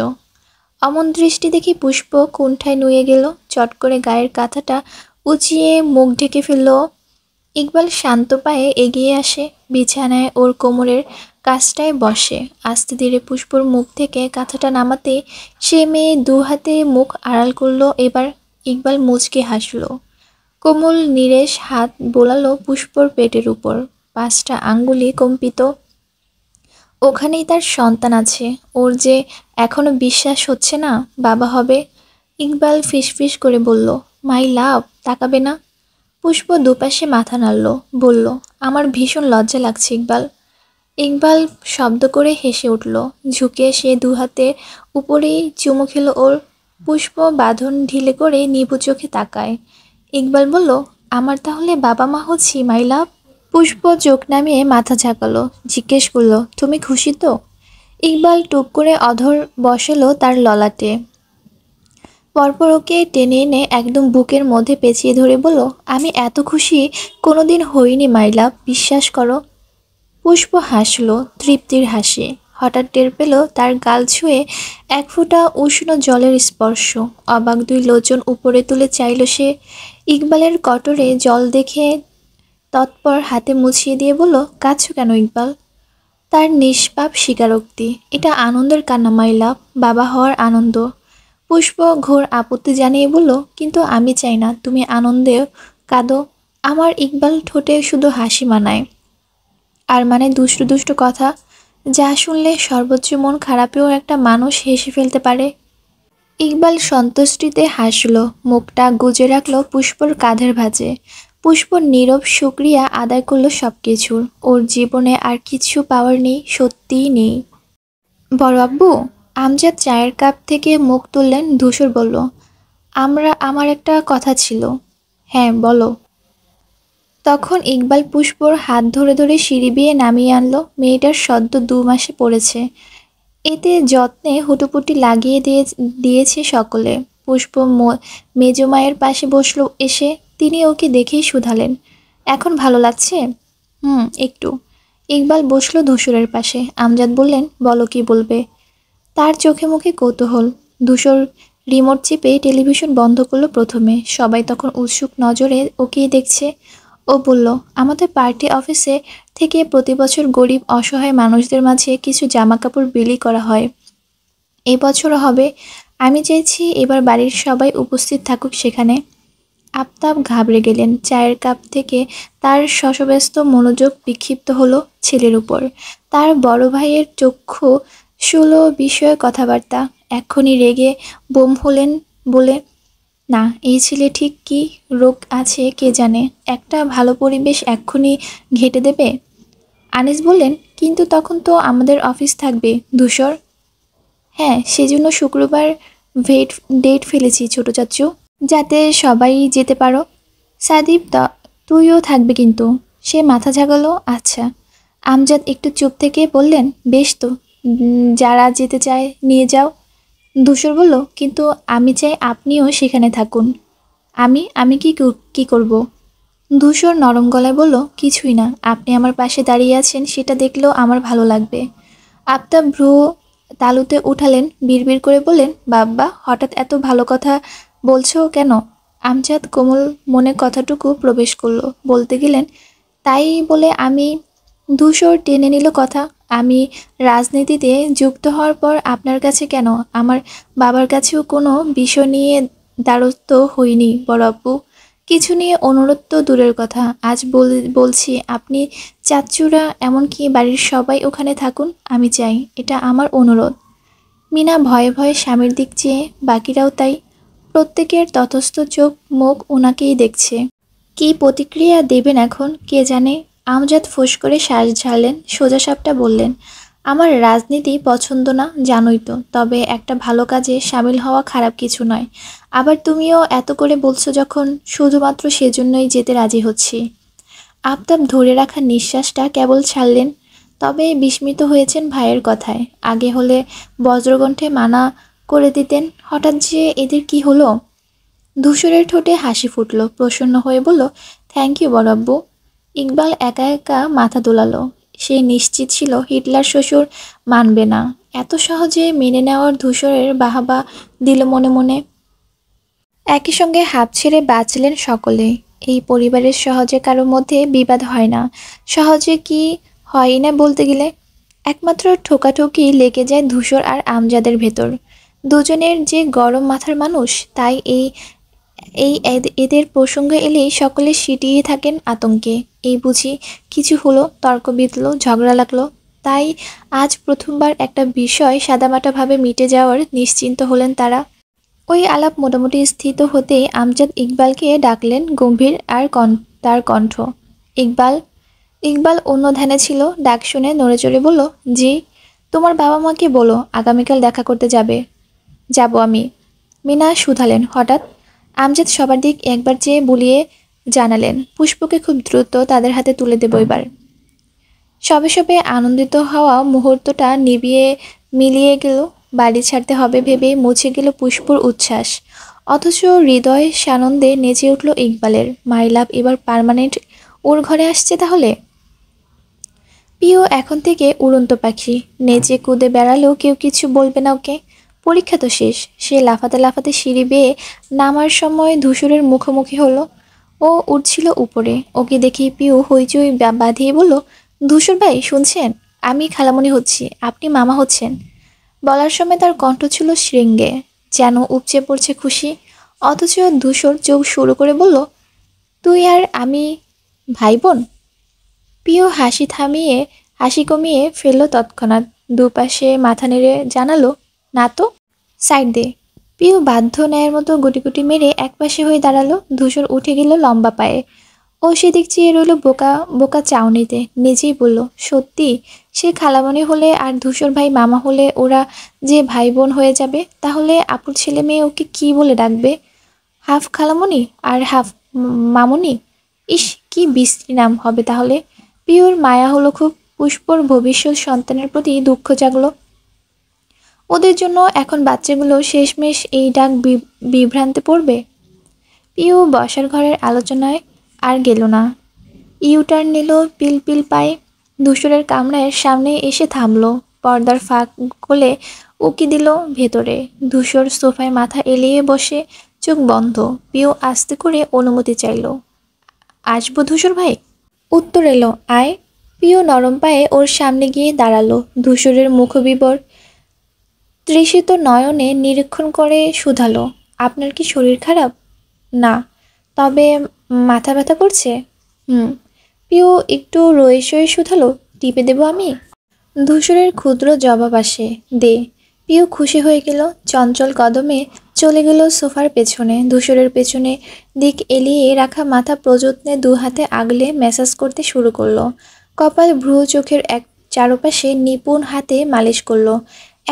অমন দৃষ্টি দেখে পুষ্প কুণ্ঠায় নুয়ে গেল। চট করে গায়ের কাঁথাটা উঁচিয়ে মুখ ঢেকে ফেলল। ইকবাল শান্ত পায়ে এগিয়ে আসে। বিছানায় ওর কোমরের কাছটায় বসে। আস্তে ধীরে পুষ্পর মুখ থেকে কাঁথাটা নামাতে সে মেয়ে 2 হাতে মুখ আড়াল করল। এবার ইকবাল মুচকে হাসল। কোমল নিরেশ হাত বোলালো পুষ্পর পেটের উপর। 5টা আঙ্গুলি কম্পিত। ওখানেই তার সন্তান আছে। ওর যে এখনো বিশ্বাস হচ্ছে না বাবা হবে। ইকবাল ফিসফিস করে বলল, মাই লাভ, তাকাবে না? পুষ্প দুপাশে মাথা নাড়ল। বলল, আমার ভীষণ লজ্জা লাগছে ইকবাল। ইকবাল শব্দ করে হেসে উঠল। ঝুঁকে সে 2 হাতে উপরেই চুমু খেল ওর। পুষ্প বাঁধন ঢিলে করে নিভু চোখে তাকায়। ইকবাল বলল, আমার তাহলে বাবা মা হচ্ছি মাই লাভ? পুষ্প চোখ নামিয়ে মাথা ঝাঁকালো। জিজ্ঞেস করলো, তুমি খুশি তো? ইকবাল টুপ করে অধর বসালো তার ললাটে। পরপর ওকে টেনে এনে একদম বুকের মধ্যে পেঁচিয়ে ধরে বলল, আমি এত খুশি কোনোদিন হইনি মাই লাভ, বিশ্বাস করো। পুষ্প হাসল, তৃপ্তির হাসি। হঠাৎ টের পেল তার গাল ছুঁয়ে 1 ফোঁটা উষ্ণ জলের স্পর্শ। অবাক 2 লোচন উপরে তুলে চাইল সে। ইকবালের কটরে জল দেখে তৎপর হাতে মুছিয়ে দিয়ে বলল, কাঁদছো কেন ইকবাল? তার নিষ্পাপ স্বীকারোক্তি। এটা আনন্দের কান্না মাই লাভ, বাবা হওয়ার আনন্দ। পুষ্প ঘোর আপত্তি জানিয়ে বলল, কিন্তু আমি চাই না তুমি আনন্দে কাঁদো। আমার ইকবাল ঠোঁটে শুধু হাসি মানায়, আর মানে দুষ্টু দুষ্টু কথা, যা শুনলে সর্বোচ্চ মন খারাপেও একটা মানুষ হেসে ফেলতে পারে। ইকবাল সন্তুষ্টিতে হাসল, মুখটা গুজে রাখল পুষ্পর কাঁধের ভাঁজে। পুষ্প নীরব শুকরিয়া আদায় করলো সব কিছুর। ওর জীবনে আর কিছু পাওয়ার নেই, সত্যিই নেই। বড় আব্বু? আমজাদ চায়ের কাপ থেকে মুখ তুললেন। ধূসর বলল, আমার একটা কথা ছিল। হ্যাঁ বলো। তখন ইকবাল পুষ্পর হাত ধরে ধরে সিঁড়ি বেয়ে নামিয়ে আনলো। মেয়েটার সদ্য 2 মাসে পড়েছে। এতে যত্নে হুটোপুটি লাগিয়ে দিয়েছে সকলে। পুষ্প মেজো মায়ের পাশে বসলো এসে। তিনি ওকে দেখেই শুধালেন, এখন ভালো লাগছে? একটু। ইকবাল বসলো ধূসরের পাশে। আমজাদ বললেন, বলো কি বলবে। তার চোখে মুখে কৌতূহল। ধূসর রিমোট চিপে টেলিভিশন বন্ধ করলো প্রথমে। সবাই তখন উৎসুক নজরে ওকেই দেখছে। ও বলল, আমাদের পার্টি অফিসে থেকে প্রতি বছর গরিব অসহায় মানুষদের মাঝে কিছু জামা কাপড় বিলি করা হয়। এবছরও হবে। আমি চাইছি এবার বাড়ির সবাই উপস্থিত থাকুক সেখানে। আফতাব ঘাবড়ে গেলেন। চায়ের কাপ থেকে তার শশব্যস্ত মনোযোগ বিক্ষিপ্ত হলো ছেলের উপর। তার বড় ভাইয়ের চক্ষু ষোলো বিষয়ে কথাবার্তা। এক্ষুনি রেগে বোম হলেন বলে, না এই ছেলে ঠিক কী রোগ আছে কে জানে, একটা ভালো পরিবেশ এক্ষুনি ঘেঁটে দেবে। আনিস বললেন, কিন্তু তখন তো আমাদের অফিস থাকবে ধূসর। হ্যাঁ, সেজন্য শুক্রবার ডেট ফেলেছি ছোট চাচু, যাতে সবাই যেতে পারো। সাদীপ তুইও থাকবে কিন্তু। সে মাথা ঝাঁকালো। আচ্ছা। আমজাদ একটু চুপ থেকে বললেন, বেশ তো, যারা যেতে চায় নিয়ে যাও। ধূসর বলল, কিন্তু আমি চাই আপনিও সেখানে থাকুন। আমি আমি কি করব? ধূসর নরম গলায় বলল, কিছুই না, আপনি আমার পাশে দাঁড়িয়ে আছেন সেটা দেখলেও আমার ভালো লাগবে। আফতাব ভ্রু তালুতে উঠালেন, বিড়বিড় করে বললেন, বাব্বা হঠাৎ এত ভালো কথা বলছো কেন? আমজাদ কোমল মনে কথাটুকু প্রবেশ করলো, বলতে গেলেন, তাই বলে আমি। ধূসর টেনে নিল কথা, আমি রাজনীতিতে যুক্ত হওয়ার পর আপনার কাছে কেন, আমার বাবার কাছেও কোনো বিষয় নিয়ে দ্বারস্থ হইনি বড় আব্বু। কিছু নিয়ে অনুরোধ তো দূরের কথা, আজ বলছি আপনি চাচ্চুরা এমনকি বাড়ির সবাই ওখানে থাকুন, আমি চাই, এটা আমার অনুরোধ। মিনা ভয়ে ভয়ে স্বামীর দিক চেয়ে, বাকিরাও তাই। প্রত্যেকের তটস্থ চোখ মুখ ওনাকেই দেখছে। কী প্রতিক্রিয়া দেবেন এখন কে জানে। আমজাদ ফোঁস করে শ্বাস ঝাড়লেন, সোজাসাপটা বললেন, আমার রাজনীতি পছন্দ না জানোই তো, তবে একটা ভালো কাজে সামিল হওয়া খারাপ কিছু নয়। আবার তুমিও এত করে বলছো যখন, শুধুমাত্র সেজন্যই যেতে রাজি হচ্ছি। আফতাব ধরে রাখা নিঃশ্বাসটা কেবল ছাড়লেন, তবে বিস্মিত হয়েছেন ভাইয়ের কথায়। আগে হলে বজ্রকণ্ঠে মানা করে দিতেন, হঠাৎ যে এদের কি হলো? ধূসরের ঠোঁটে হাসি ফুটল, প্রসন্ন হয়ে বলল, থ্যাংক ইউ বড় আব্বু। ইকবাল একা একা মাথা দোলালো। সে নিশ্চিত ছিল হিটলার শ্বশুর মানবে না, এত সহজে মেনে নেওয়ার ধূসরের বাহাবা দিল মনে মনে। একই সঙ্গে হাঁপ ছেড়ে বাঁচলেন সকলে। এই পরিবারের সহজে কারো মধ্যে বিবাদ হয় না, সহজে কি হয় না বলতে গেলে। একমাত্র ঠোকাঠুকি লেগে যায় ধূসর আর আমজাদের ভেতর। দুজনের যে গরম মাথার মানুষ, তাই এই এই এদের প্রসঙ্গ এলেই সকলে সিটিয়ে থাকেন আতঙ্কে। এই বুঝি কিছু হলো, তর্ক বিতলো, ঝগড়া লাগলো, তাই আজ প্রথমবার একটা বিষয় সাদামাটাভাবে মিটে যাওয়ার নিশ্চিন্ত হলেন তারা। ওই আলাপ মোটামুটি স্থিত হতেই আমজাদ ইকবালকে ডাকলেন, গম্ভীর আর তার কণ্ঠ। ইকবাল। ইকবাল অন্য ধ্যানে ছিল, ডাক শুনে নড়েচড়ে বলল, জি। তোমার বাবা মাকে বলো আগামীকাল দেখা করতে যাব আমি। মিনা শুধালেন, হঠাৎ? আমজাদ সবার দিক একবার চেয়ে বুলিয়ে জানালেন, পুষ্পকে খুব দ্রুত তাদের হাতে তুলে দেব এবার। সবে সবে আনন্দিত হওয়া মুহূর্তটা মিলিয়ে গেল। বাড়ি ছাড়তে হবে ভেবে মুছে গেল পুষ্পর উচ্ছ্বাস। অথচ হৃদয় সানন্দে নেচে উঠল ইকবালের, মাই লাভ এবার পার্মানেন্ট ওর ঘরে আসছে তাহলে। পিও এখন থেকে উড়ন্ত পাখি, নেচে কুদে বেড়ালেও কেউ কিছু বলবে না ওকে। পরীক্ষা তো শেষ। সে লাফাতে লাফাতে সিঁড়ি বেয়ে নামার সময় ধূসরের মুখোমুখি হলো। ও উঠছিল উপরে, ওকে দেখেই পিউ হইচই বাঁধিয়ে বলল, ধূসর ভাই শুনছেন, আমি খালামণি হচ্ছি, আপনি মামা হচ্ছেন। বলার সময় তার কণ্ঠ ছিল শৃঙ্গে, যেন উপচে পড়ছে খুশি। অথচ ধূসর চোখ শুরু করে বলল, তুই আর আমি ভাই বোন? পিও হাসি কমিয়ে ফেলল তৎক্ষণাৎ, দুপাশে মাথা নেড়ে জানালো, না তো। সাইড দে। পিও বাধ্য ন্যায়ের মতো গুটি গুটি মেরে একপাশে হয়ে দাঁড়ালো। ধূসর উঠে গেল লম্বা পায়ে। ও সেদিক চেয়ে রইল বোকা বোকা চাউনিতে। নিজেই বলল, সত্যি সে খালামণি হলে আর ধূসর ভাই মামা হলে ওরা যে ভাই বোন হয়ে যাবে, তাহলে আপুর ছেলে মেয়ে ওকে কি বলে ডাকবে? হাফ খালামণি আর হাফ মামুনি। ইস, কি বিশ্রী নাম হবে তাহলে। পিওর মায়া হলো খুব। পুষ্পর ভবিষ্যৎ সন্তানের প্রতি দুঃখ জাগলো। ওদের জন্য এখন বাচ্চাগুলো শেষমেশ এই ডাক বিভ্রান্তে পড়বে। পিউ বসার ঘরের আলোচনায় আর গেল না। ইউটার্ন নিল পিলপিল পায়ে। ধূসরের কামরার সামনে এসে থামলো। পর্দার ফাঁক গলে উকি দিল ভেতরে। ধূসর সোফায় মাথা এলিয়ে বসে, চোখ বন্ধ। পিউ আস্তে করে অনুমতি চাইল, আসবো ধূসর ভাই? উত্তর এলো, আয়। পিউ নরম পায়ে ওর সামনে গিয়ে দাঁড়ালো। ধূসরের মুখবিবর তৃষিত নয়নে নিরীক্ষণ করে শুধালো, আপনার কি শরীর খারাপ? না। তবে মাথা ব্যথা করছে? হুম। পিউ একটু রয়ে সয়ে শুধালো, টিপে দেবো আমি? ধূসরের ক্ষুদ্র জবাব আসে, দে। পিউ খুশি হয়ে গেল। চঞ্চল কদমে চলে গেল সোফার পেছনে। ধূসরের পেছনে দিক এলিয়ে রাখা মাথা প্রযত্নে দু হাতে আগলে ম্যাসাজ করতে শুরু করলো। কপাল, ভ্রু, চোখের এক চারপাশে নিপুণ হাতে মালিশ করলো।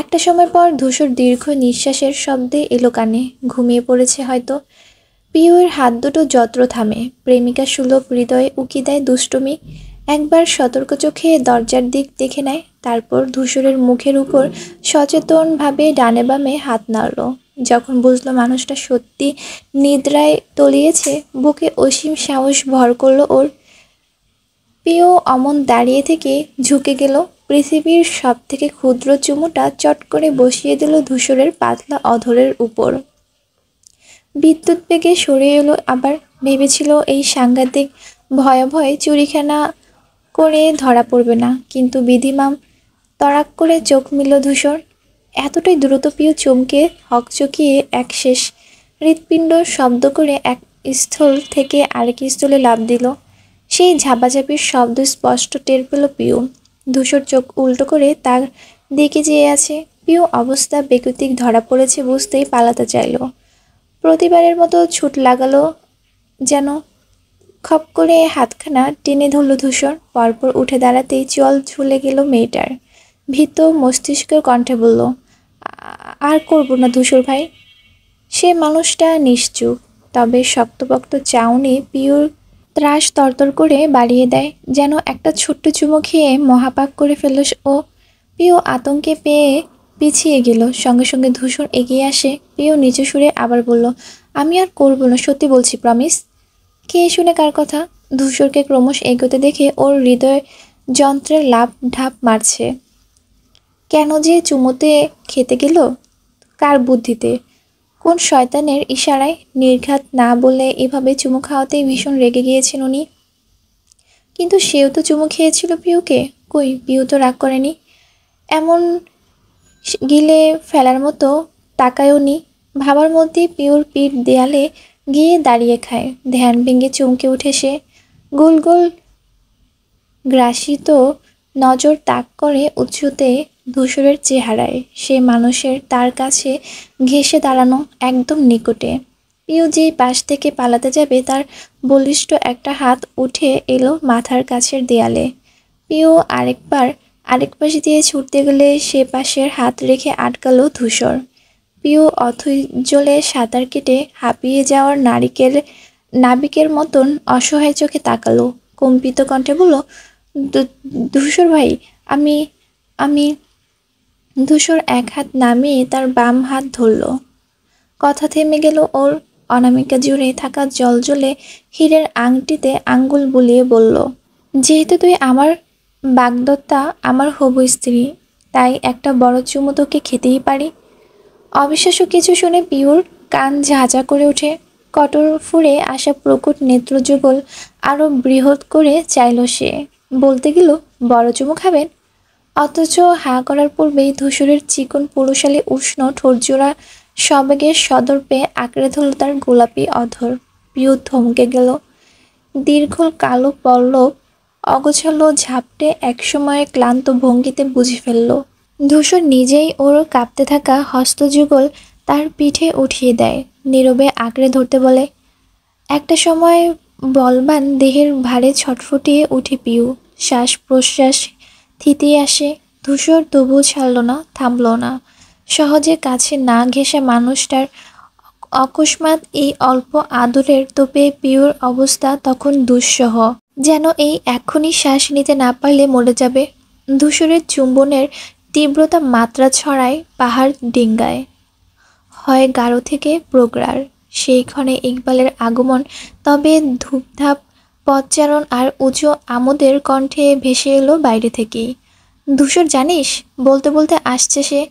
একটা সময় পর ধূসর দীর্ঘ নিঃশ্বাসের শব্দে এলো কানে। ঘুমিয়ে পড়েছে হয়তো। পিউয়ের হাত দুটো যত্র থামে। প্রেমিকা সুলভ হৃদয়ে উকি দেয় দুষ্টুমি। একবার সতর্ক চোখে দরজার দিক দেখে নেয়, তারপর ধূসরের মুখের উপর সচেতনভাবে ডানে বামে হাত নাড়ল। যখন বুঝলো মানুষটা সত্যি নিদ্রায় তলিয়েছে, বুকে অসীম সাহস ভর করলো ওর। পিউ অমন দাঁড়িয়ে থেকে ঝুঁকে গেল। পৃথিবীর সবথেকে ক্ষুদ্র চুমুটা চট করে বসিয়ে দিল ধূসরের পাতলা অধরের উপর। বিদ্যুৎ বেগে সরে এলো, আবার ভেবেছিল এই সাংঘাতিক ভয়ে চুরিখানা করে ধরা পড়বে না, কিন্তু বিধিমাম তড়াক করে চোখ মিলল ধূসর। এতটাই দ্রুত পিউ চমকে হকচকিয়ে এক শেষ হৃৎপিণ্ড শব্দ করে এক স্থল থেকে আরেক স্থলে লাফ দিল। সেই ঝাপাঝাপির শব্দ স্পষ্ট টের পেল পিউ। ধূসর চোখ উল্টো করে তার দিকে চেয়ে আছে। পিউ অবস্থা বেকুতিক ধরা পড়েছে বুঝতেই পালাতে চাইল। প্রতিবারের মতো ছুট লাগালো যেন। খপ করে হাতখানা টেনে ধরল ধূসর। পরপর উঠে দাঁড়াতেই চল ঝুলে গেল মেয়েটার। ভীত মস্তিষ্কের কণ্ঠে বলল, আর করব না ধূসর ভাই। সে মানুষটা নিশ্চুপ, তবে শক্তপোক্ত চাউনি পিওর ত্রাস তরতর করে বাড়িয়ে দেয়, যেন একটা ছোট্ট চুমো খেয়ে মহাপাপ করে ফেলল ও। পিও আতঙ্কে পেয়ে পিছিয়ে গেল। সঙ্গে সঙ্গে ধূসর এগিয়ে আসে। পিও নিচু সুরে আবার বলল, আমি আর করব না, সত্যি বলছি, প্রমিস। কে শুনে কার কথা? ধূসরকে ক্রমশ এগোতে দেখে ওর হৃদয় যন্ত্রের লাভ ঢাপ মারছে। কেন যে চুমোতে খেতে গেল? কার বুদ্ধিতে? কোন শয়তানের ইশারায়? নির্ঘাত না বলে এভাবে চুমু খাওয়াতেই ভীষণ রেগে গিয়েছেন উনি। কিন্তু সেও তো চুমু খেয়েছিল পিউকে। কই, পিউ তো রাগ করেনি। এমন গিলে ফেলার মতো তাকায়ও নি। ভাবার মধ্যেই পিউর পিঠ দেয়ালে গিয়ে দাঁড়িয়ে খায়। ধ্যান ভেঙে চমকে উঠে সে। গোল গোল গ্রাসিত নজর তাক করে উঁচুতে ধূসরের চেহারায়। সে মানুষের তার কাছে ঘেঁষে দাঁড়ানো, একদম নিকটে। পিউ যেই পাশ থেকে পালাতে যাবে তার বলিষ্ঠ একটা হাত উঠে এলো মাথার কাছের দেয়ালে। পিউ আরেক পাশ দিয়ে ছুটতে গেলে সে পাশের হাত রেখে আটকালো ধূসর। পিউ অথৈজলে সাঁতার কেটে হাঁপিয়ে যাওয়ার নাবিকের মতন অসহায় চোখে তাকালো। কম্পিত কণ্ঠে বলল, ধূসর ভাই, আমি আমি ধূসর এক হাত নামিয়ে তার বাম হাত ধরল। কথা থেমে গেল ওর। অনামিকা জুড়ে থাকা জলজলে হীরের আংটিতে আঙ্গুল বুলিয়ে বলল, যেহেতু তুই আমার বাগদত্তা, আমার হবু স্ত্রী, তাই একটা বড় চুমু তোকে খেতেই পারি। অবিশ্বাস্য কিছু শুনে পিউর কান ঝাঁঝা করে ওঠে। কটর ফুঁড়ে আসা প্রকট নেত্রযুগল আরো বৃহৎ করে চাইল সে। বলতে গেল, বড় চুমু খাবেন? অথচ হাঁ করার পূর্বেই ধূসরের চিকন পুরুষালী উষ্ণ ঠোঁটজোড়া সবেগে সদর পেয়ে আঁকড়ে ধরল তার গোলাপি অধর। পিউ থমকে গেল। দীর্ঘ কালো পল্লব অগোছালো ঝাপটে একসময় ক্লান্ত ভঙ্গিতে বুঝে ফেলল। ধূসর নিজেই ওর কাঁপতে থাকা হস্তযুগল তার পিঠে উঠিয়ে দেয়। নীরবে আঁকড়ে ধরতে বলে। একটা সময় বলবান দেহের ভারে ছটফটিয়ে উঠে পিউ। শ্বাস প্রশ্বাস থিতিয়ে আসে। ধূসর তবুও ছাড়ল না, থামল না। সহজে কাছে না ঘেঁষা মানুষটার অকস্মাৎ এই অল্প আদরের তোপে পিউর অবস্থা তখন দুঃসহ। যেন এই এক্ষুনি শ্বাস নিতে না পারলে মরে যাবে। ধূসরের চুম্বনের তীব্রতা মাত্রা ছড়ায় পাহাড় ডিঙ্গায়, হয় গাঢ় থেকে প্রগাঢ়। সেই ক্ষণে ইকবালের আগমন, তবে ধূপধাপ পদচারণ আর উঁচু আমোদের কণ্ঠে ভেসে এলো বাইরে থেকেই। ধূসর জানিস, বলতে বলতে আসছে সে।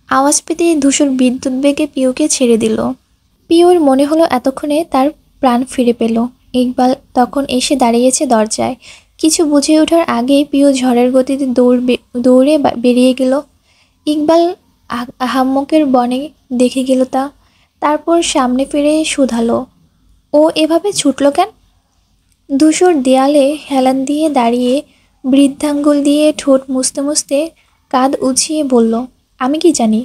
আওয়াজ পেতেই ধূসর বিদ্যুৎ বেগে পিউকে ছেড়ে দিল। পিউর মনে হলো এতক্ষণে তার প্রাণ ফিরে পেল। ইকবাল তখন এসে দাঁড়িয়েছে দরজায়। কিছু বুঝে ওঠার আগেই পিউ ঝড়ের গতিতে দৌড়ে বেরিয়ে গেল। ইকবাল আহাম্মকের বনে দেখে গেল তা। তারপর সামনে ফিরে শুধালো, ও এভাবে ছুটল কেন? ধূসর দেয়ালে হেলান দিয়ে দাঁড়িয়ে বৃদ্ধাঙ্গুল দিয়ে ঠোঁট মুছতে মুছতে কাঁধ উঁচিয়ে বলল, আমি কি জানি।